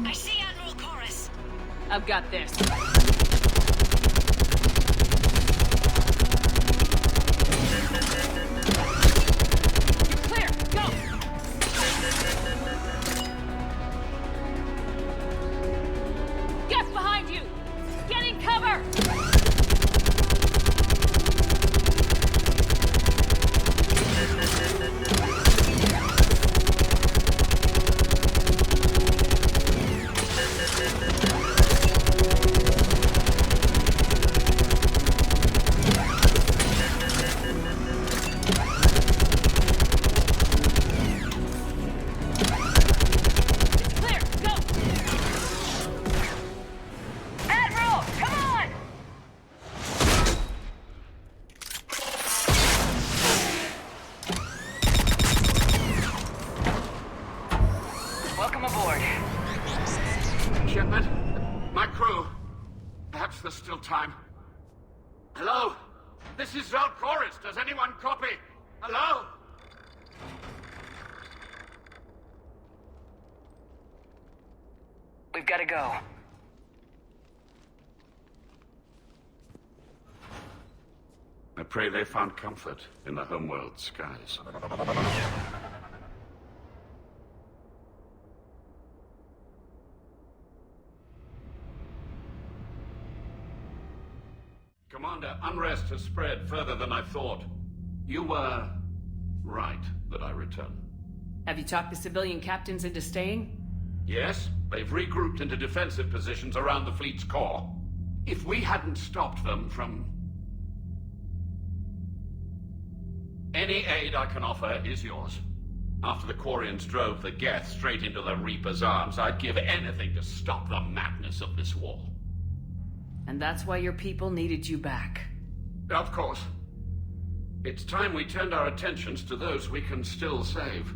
I see Admiral Chorus. I've got this. Clear, go! Get behind you! Get in cover! Clear, go! Admiral, come on! Welcome aboard. Shepard, my crew. Perhaps there's still time. Hello? This is Zalcoris. Does anyone copy? Hello? We've got to go. I pray they found comfort in the homeworld skies. Commander, unrest has spread further than I thought. You were right that I return. Have you talked the civilian captains into staying? Yes, they've regrouped into defensive positions around the fleet's core. If we hadn't stopped them from... Any aid I can offer is yours. After the Quarians drove the Geth straight into the Reaper's arms, I'd give anything to stop the madness of this war. And that's why your people needed you back. Of course. It's time we turned our attentions to those we can still save.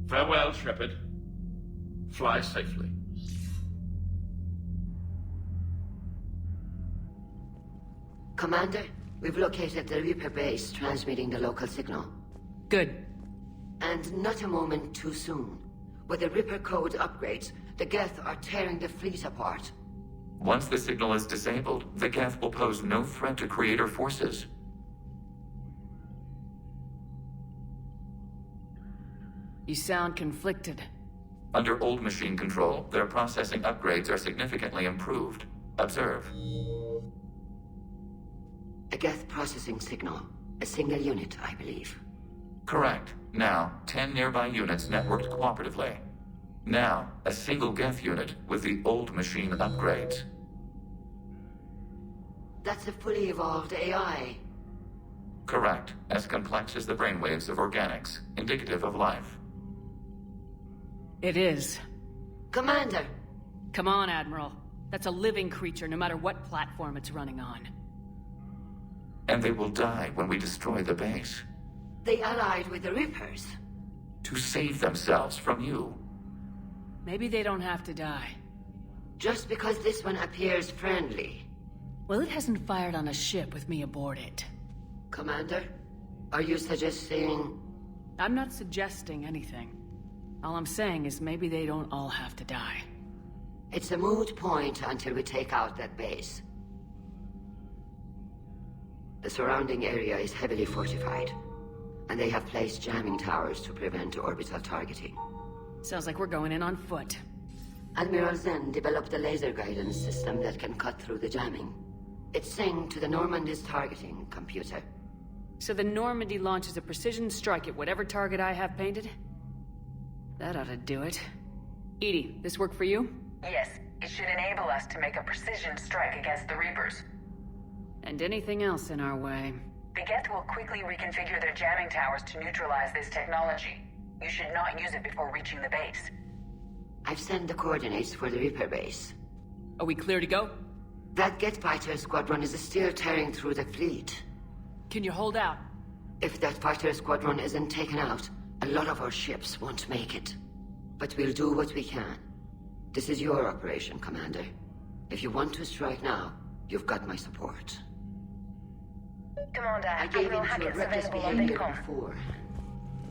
Farewell, Shepard. Fly safely. Commander, we've located the Reaper base transmitting the local signal. Good. And not a moment too soon. With the Reaper code upgrades, the Geth are tearing the fleet apart. Once the signal is disabled, the Geth will pose no threat to Creator forces. You sound conflicted. Under old machine control, their processing upgrades are significantly improved. Observe. A Geth processing signal. A single unit, I believe. Correct. Now, 10 nearby units networked cooperatively. Now, a single Geth unit with the old machine upgrades. That's a fully evolved AI. Correct. As complex as the brainwaves of organics, indicative of life. It is. Commander! Come on, Admiral. That's a living creature, no matter what platform it's running on. And they will die when we destroy the base. They allied with the Reapers. To save themselves from you. Maybe they don't have to die. Just because this one appears friendly. Well, it hasn't fired on a ship with me aboard it. Commander, are you suggesting... I'm not suggesting anything. All I'm saying is maybe they don't all have to die. It's a moot point until we take out that base. The surrounding area is heavily fortified, and they have placed jamming towers to prevent orbital targeting. Sounds like we're going in on foot. Admiral Zen developed a laser guidance system that can cut through the jamming. It's synced to the Normandy's targeting computer. So the Normandy launches a precision strike at whatever target I have painted? That ought to do it. Edie, this work for you? Yes, it should enable us to make a precision strike against the Reapers. And anything else in our way. The Geth will quickly reconfigure their jamming towers to neutralize this technology. You should not use it before reaching the base. I've sent the coordinates for the Reaper base. Are we clear to go? That Geth fighter squadron is still tearing through the fleet. Can you hold out? If that fighter squadron isn't taken out, A lot of our ships won't make it, but we'll do what we can. This is your operation, Commander. If you want to strike now, you've got my support. Commander, I gave Admiral in to Hackett's reckless available on behavior Bitcom. before.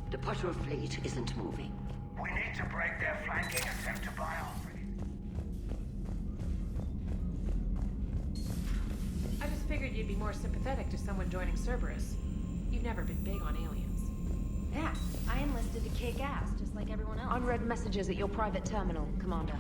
The patrol fleet isn't moving. We need to break their flanking attempt to buy off. I just figured you'd be more sympathetic to someone joining Cerberus. You've never been big on aliens. Yeah, I enlisted to kick ass, just like everyone else. Unread messages at your private terminal, Commander.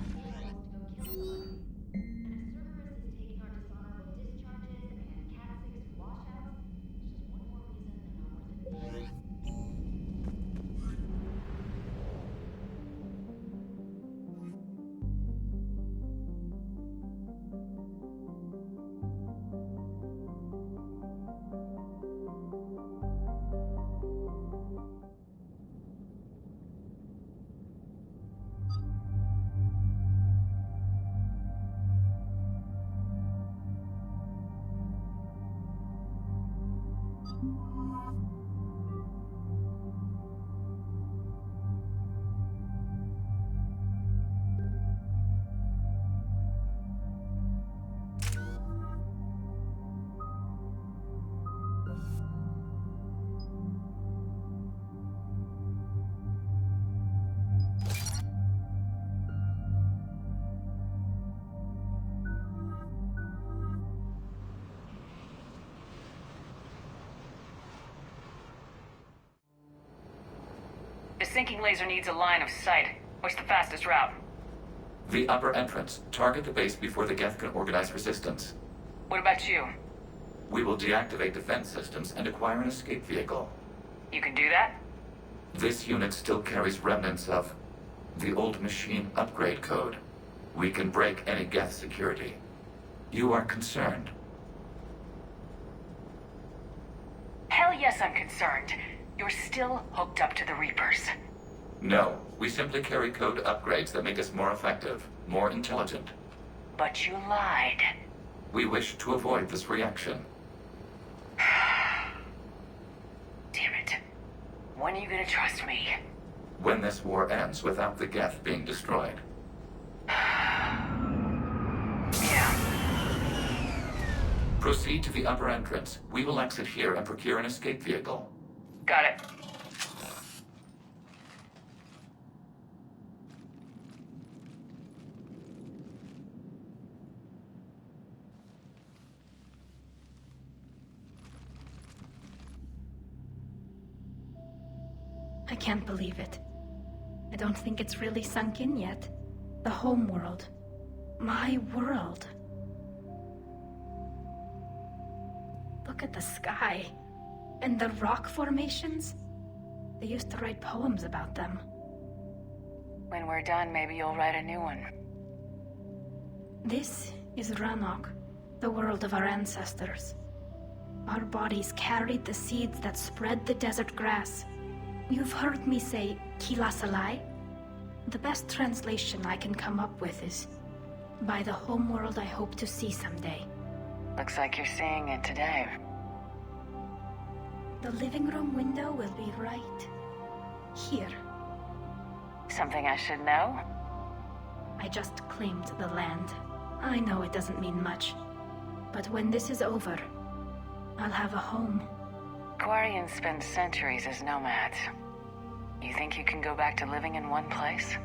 The sinking laser needs a line of sight. What's the fastest route? The upper entrance. Target the base before the Geth can organize resistance. What about you? We will deactivate defense systems and acquire an escape vehicle. You can do that? This unit still carries remnants of the old machine upgrade code. We can break any Geth security. You are concerned? Hell yes, I'm concerned. You're still hooked up to the Reapers. No, we simply carry code upgrades that make us more effective, more intelligent. But you lied. We wish to avoid this reaction. Damn it. When are you gonna trust me? When this war ends without the Geth being destroyed. Yeah. Proceed to the upper entrance. We will exit here and procure an escape vehicle. Got it. I can't believe it. I don't think it's really sunk in yet. The home world. My world. Look at the sky. And the rock formations? They used to write poems about them. When we're done, maybe you'll write a new one. This is Ranok, the world of our ancestors. Our bodies carried the seeds that spread the desert grass. You've heard me say Kilasalai? The best translation I can come up with is, by the homeworld I hope to see someday. Looks like you're seeing it today. The living room window will be right here. Something I should know? I just claimed the land. I know it doesn't mean much, but when this is over, I'll have a home. Quarians spend centuries as nomads. You think you can go back to living in one place?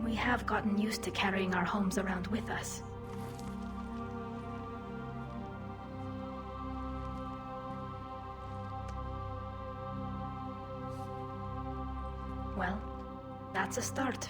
We have gotten used to carrying our homes around with us. Well, that's a start.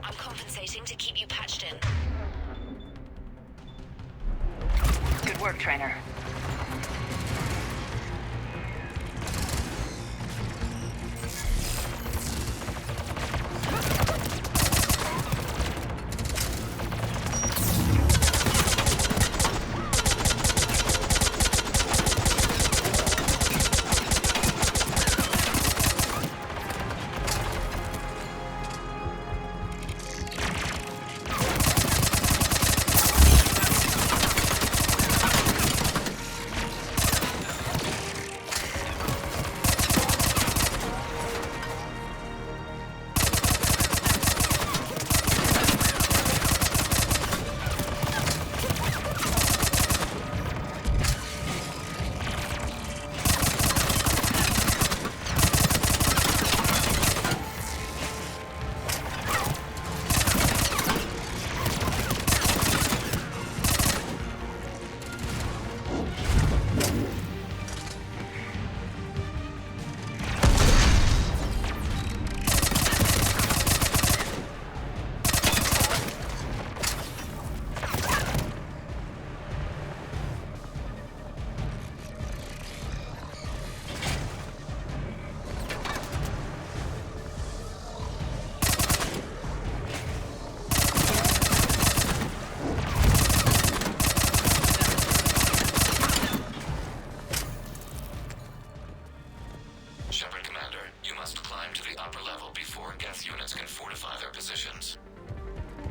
I'm compensating to keep you patched in. Good work, Trainer.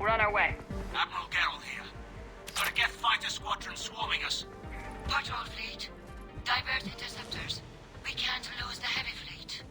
We're on our way. Admiral Geralt here. Got a Geth fighter squadron swarming us. Patrol fleet. Divert interceptors. We can't lose the heavy fleet.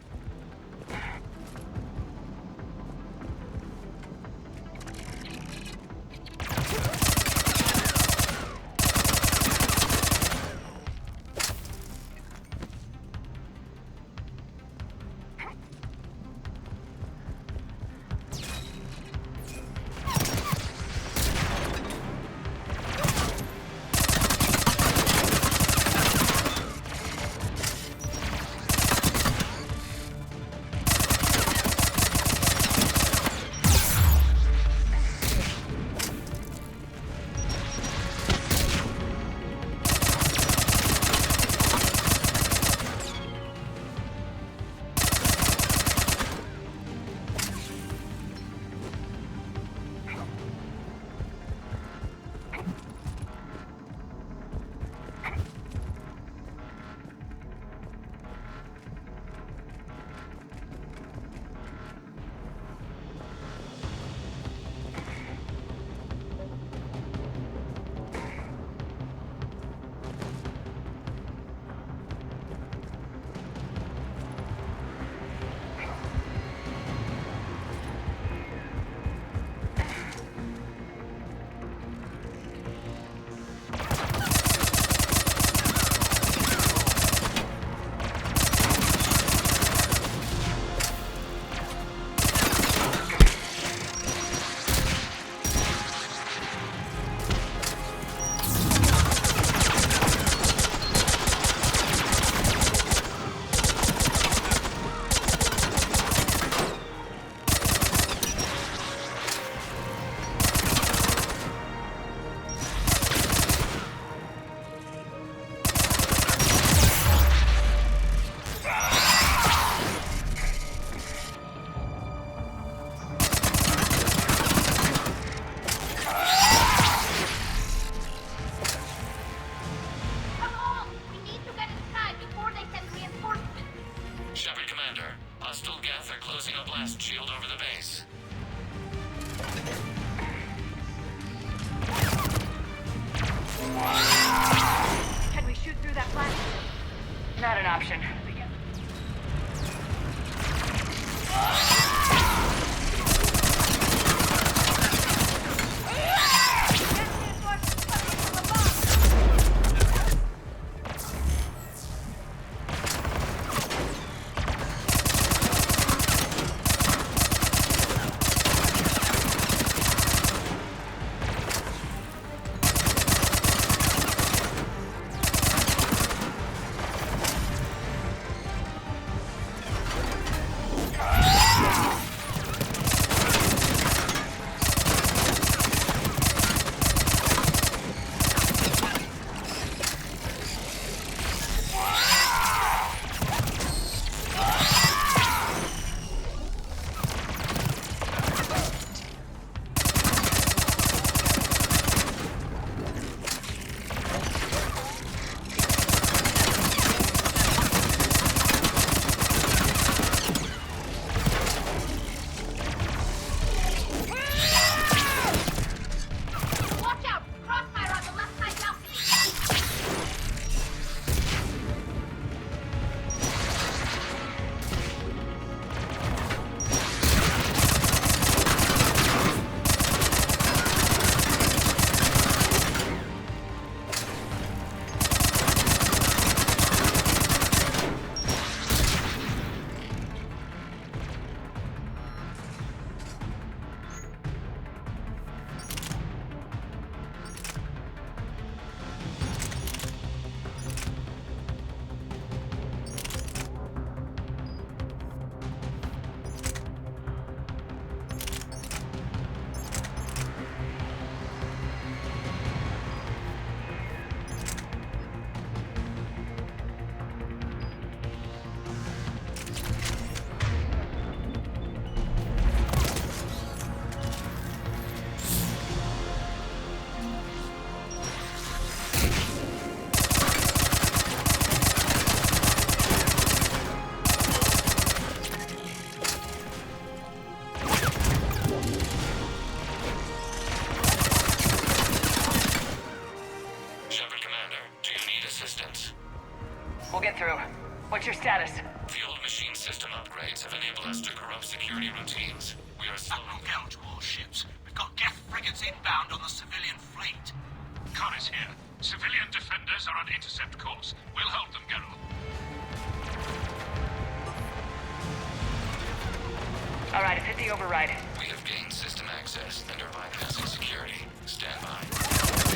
Not an option. enable us to corrupt security routines. We are slowly... Admiral Gell to all ships. We've got Geth frigates inbound on the civilian fleet. Khan is here. Civilian defenders are on intercept course. We'll hold them, Geralt. Alright, I've hit the override. We have gained system access and are bypassing security. Stand by.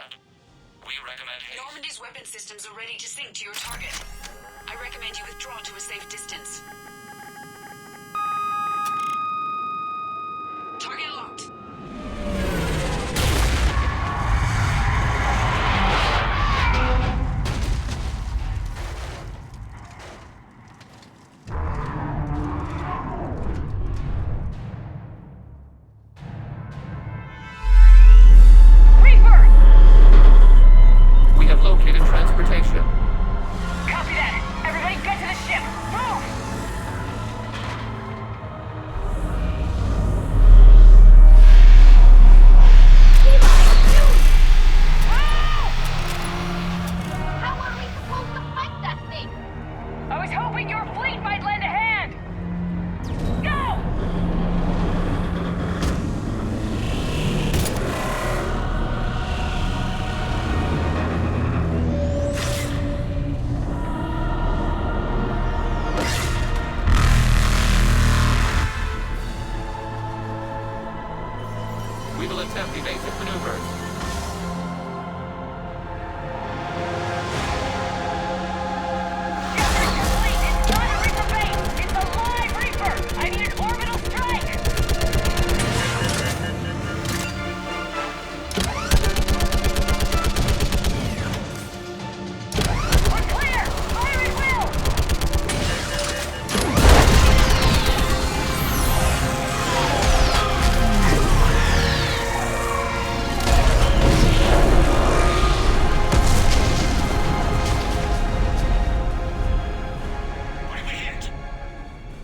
command. We recommend haste. Normandy's weapon systems are ready to sync to your target. I recommend you withdraw to a safe distance. Target locked. We have located transportation. Copy that. Everybody get to the ship. Move! How are we supposed to fight that thing? I was hoping your fleet might lend a hand. Go! We will attempt evasive maneuvers. It's not a Reaper base! It's a live Reaper! I need an orbital strike! We're clear! Fire at will! What have we hit?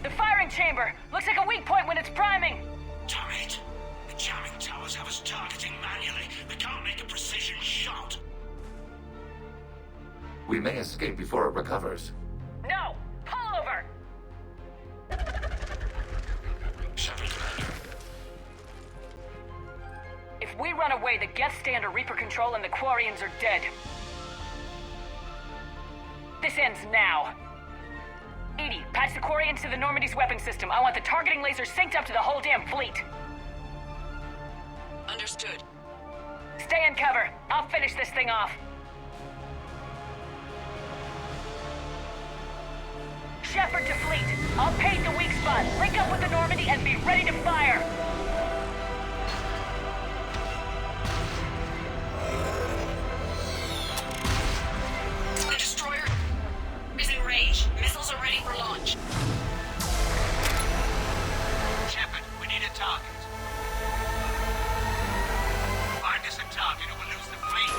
The firing chamber! Looks like a weak point when it's priming! Damn it! The jamming towers have us targeting manually. They can't make a precision shot. We may escape before it recovers. No! Pull over! Shepard, Commander. If we run away, the Geth stay under Reaper control and the Quarians are dead. This ends now. Edie, patch the Quarians to the Normandy's weapon system. I want the targeting laser synced up to the whole damn fleet. Understood. Stay in cover. I'll finish this thing off. Shepard to fleet. I'll pave the weak spot. Link up with the Normandy and be ready to fire. The destroyer is in range. Missiles are ready for launch. Shepard, we need a target. Find us a target or we'll lose the fleet.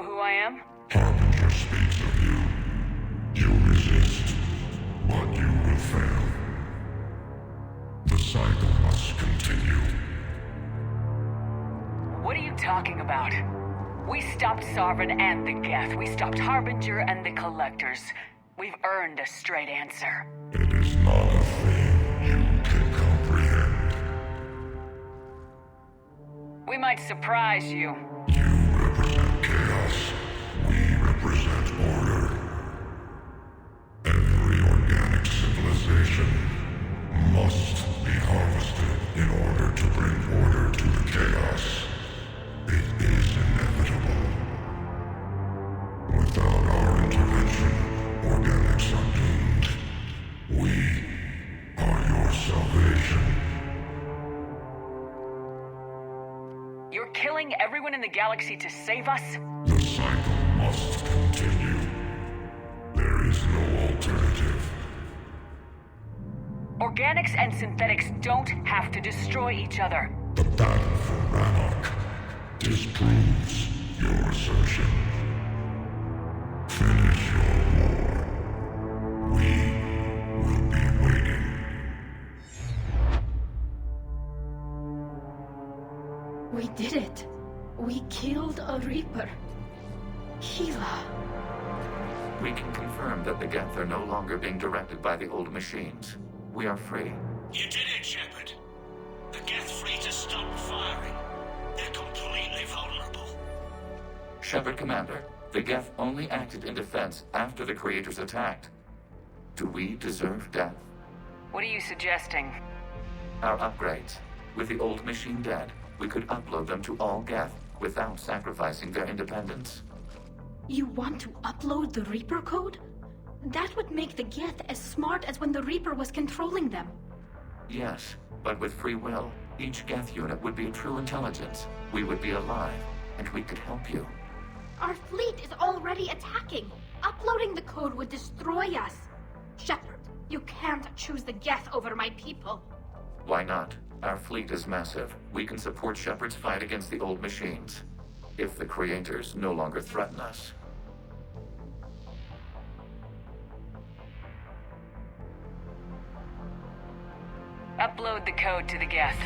who I am? Harbinger speaks of you. You resist, but you will fail. The cycle must continue. What are you talking about? We stopped Sovereign and the Geth. We stopped Harbinger and the Collectors. We've earned a straight answer. It is not a thing you can comprehend. We might surprise you. You represent chaos. We represent order. Every organic civilization must be harvested in order to bring order to the chaos. It is inevitable. Without our intervention, organics are doomed. We are your salvation. You're killing everyone in the galaxy to save us? The cycle must continue. There is no alternative. Organics and synthetics don't have to destroy each other. The battle for Rannoch disproves your assertion. Finish your war. We will be waiting. We did it. We killed a Reaper. Gila. We can confirm that the Geth are no longer being directed by the old machines. We are free. You did it, Shepard. The Geth fleet has stopped firing. They're completely vulnerable. Shepard Commander, the Geth only acted in defense after the Creators attacked. Do we deserve death? What are you suggesting? Our upgrades. With the old machine dead, we could upload them to all Geth without sacrificing their independence. You want to upload the Reaper code? That would make the Geth as smart as when the Reaper was controlling them. Yes, but with free will, each Geth unit would be a true intelligence. We would be alive, and we could help you. Our fleet is already attacking. Uploading the code would destroy us. Shepard, you can't choose the Geth over my people. Why not? Our fleet is massive. We can support Shepard's fight against the old machines. If the Creators no longer threaten us. Upload the code to the Geth.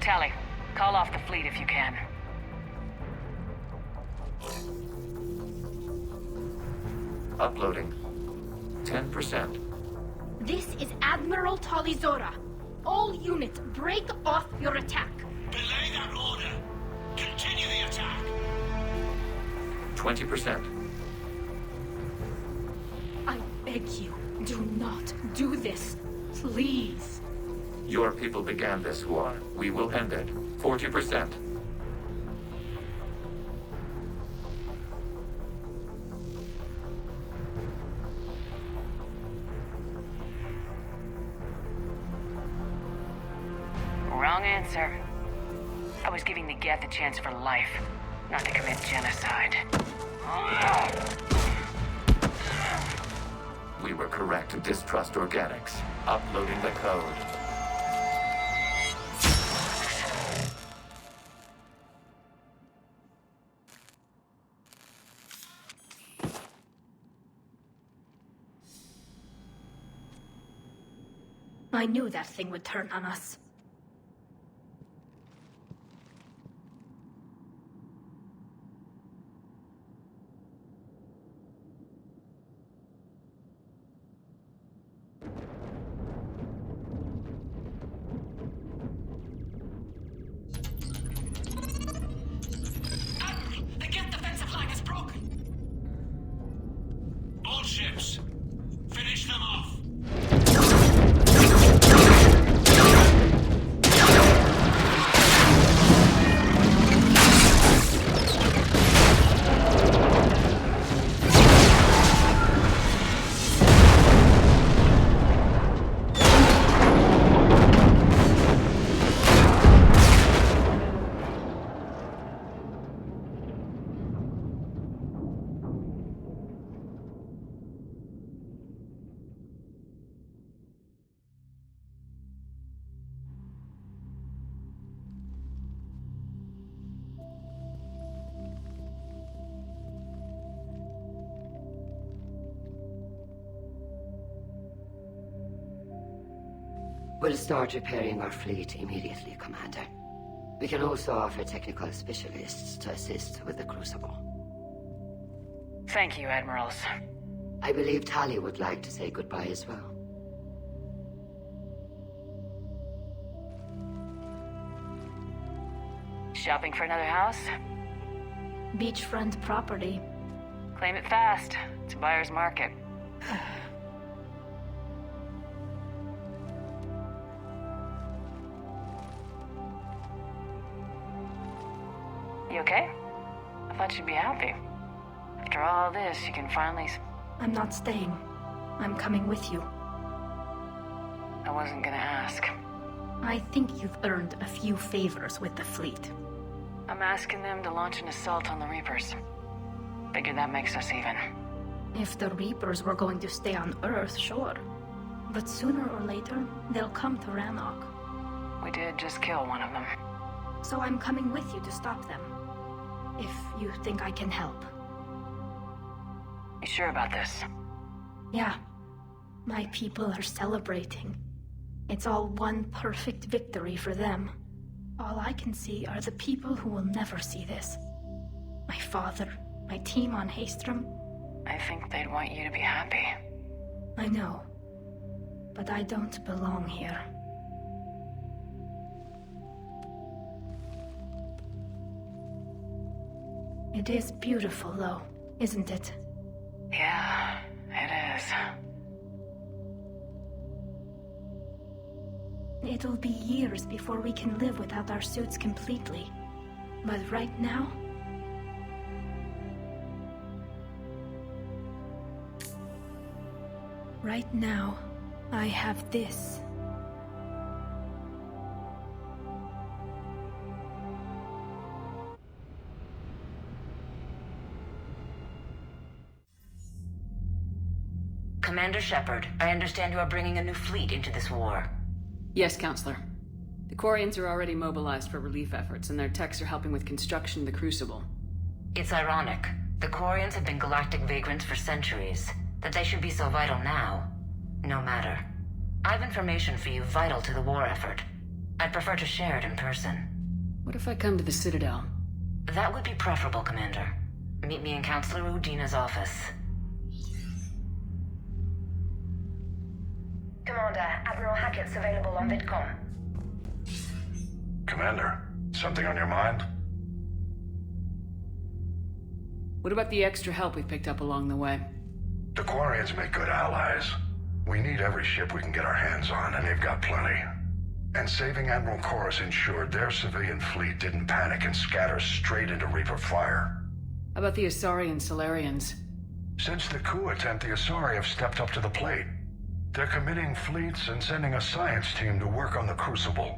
Tally, call off the fleet if you can. Uploading. 10%. This is Admiral Talizora. All units, break off your attack. Belay that order. Continue the attack. 20%. I beg you, do not do this. Please. Your people began this war. We will end it. 40%. Wrong answer. I was giving the Geth a chance for life, not to commit genocide. We were correct to distrust organics. Uploading the code. I knew that thing would turn on us. The Geth defensive line is broken. All ships, finish them off. We'll start repairing our fleet immediately, Commander. We can also offer technical specialists to assist with the Crucible. Thank you, Admirals. I believe Tali would like to say goodbye as well. Shopping for another house? Beachfront property. Claim it fast. It's a buyer's market. You okay? I thought you'd be happy. After all this, you can finally... I'm not staying. I'm coming with you. I wasn't gonna ask. I think you've earned a few favors with the fleet. I'm asking them to launch an assault on the Reapers. Figure that makes us even. If the Reapers were going to stay on Earth, sure. But sooner or later, they'll come to Rannoch. We did just kill one of them. So I'm coming with you to stop them. If you think I can help. You sure about this? Yeah. My people are celebrating. It's all one perfect victory for them. All I can see are the people who will never see this. My father, my team on Haestrom. I think they'd want you to be happy. I know. But I don't belong here. It is beautiful, though, isn't it? Yeah, it is. It'll be years before we can live without our suits completely. But right now... Right now, I have this. Commander Shepard, I understand you are bringing a new fleet into this war. Yes, Counselor. The Quarians are already mobilized for relief efforts, and their techs are helping with construction of the Crucible. It's ironic. The Quarians have been galactic vagrants for centuries. That they should be so vital now. No matter. I have information for you vital to the war effort. I'd prefer to share it in person. What if I come to the Citadel? That would be preferable, Commander. Meet me in Counselor Udina's office. Commander, Admiral Hackett's available on VidCom. Commander, something on your mind? What about the extra help we picked up along the way? The Quarians make good allies. We need every ship we can get our hands on, and they've got plenty. And saving Admiral Chorus ensured their civilian fleet didn't panic and scatter straight into Reaper fire. How about the Asari and Solarians? Since the coup attempt, the Asari have stepped up to the plate. They're committing fleets and sending a science team to work on the Crucible.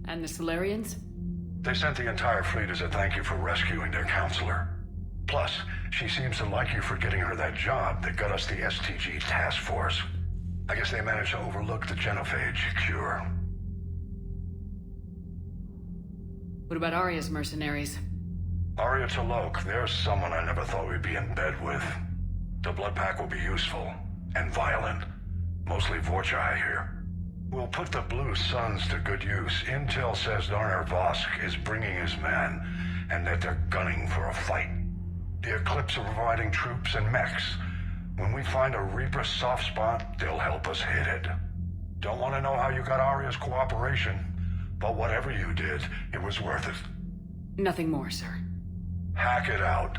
And the Solarians? They sent the entire fleet as a thank you for rescuing their counselor. Plus, she seems to like you for getting her that job that got us the STG task force. I guess they managed to overlook the genophage cure. What about Arya's mercenaries? Arya T'Loak, there's someone I never thought we'd be in bed with. The blood pack will be useful. And violent. Mostly Vorcha, I hear. We'll put the Blue Suns to good use. Intel says Darner Vosk is bringing his men, and that they're gunning for a fight. The Eclipse are providing troops and mechs. When we find a Reaper soft spot, they'll help us hit it. Don't want to know how you got Arya's cooperation, but whatever you did, it was worth it. Nothing more, sir. Hack it out.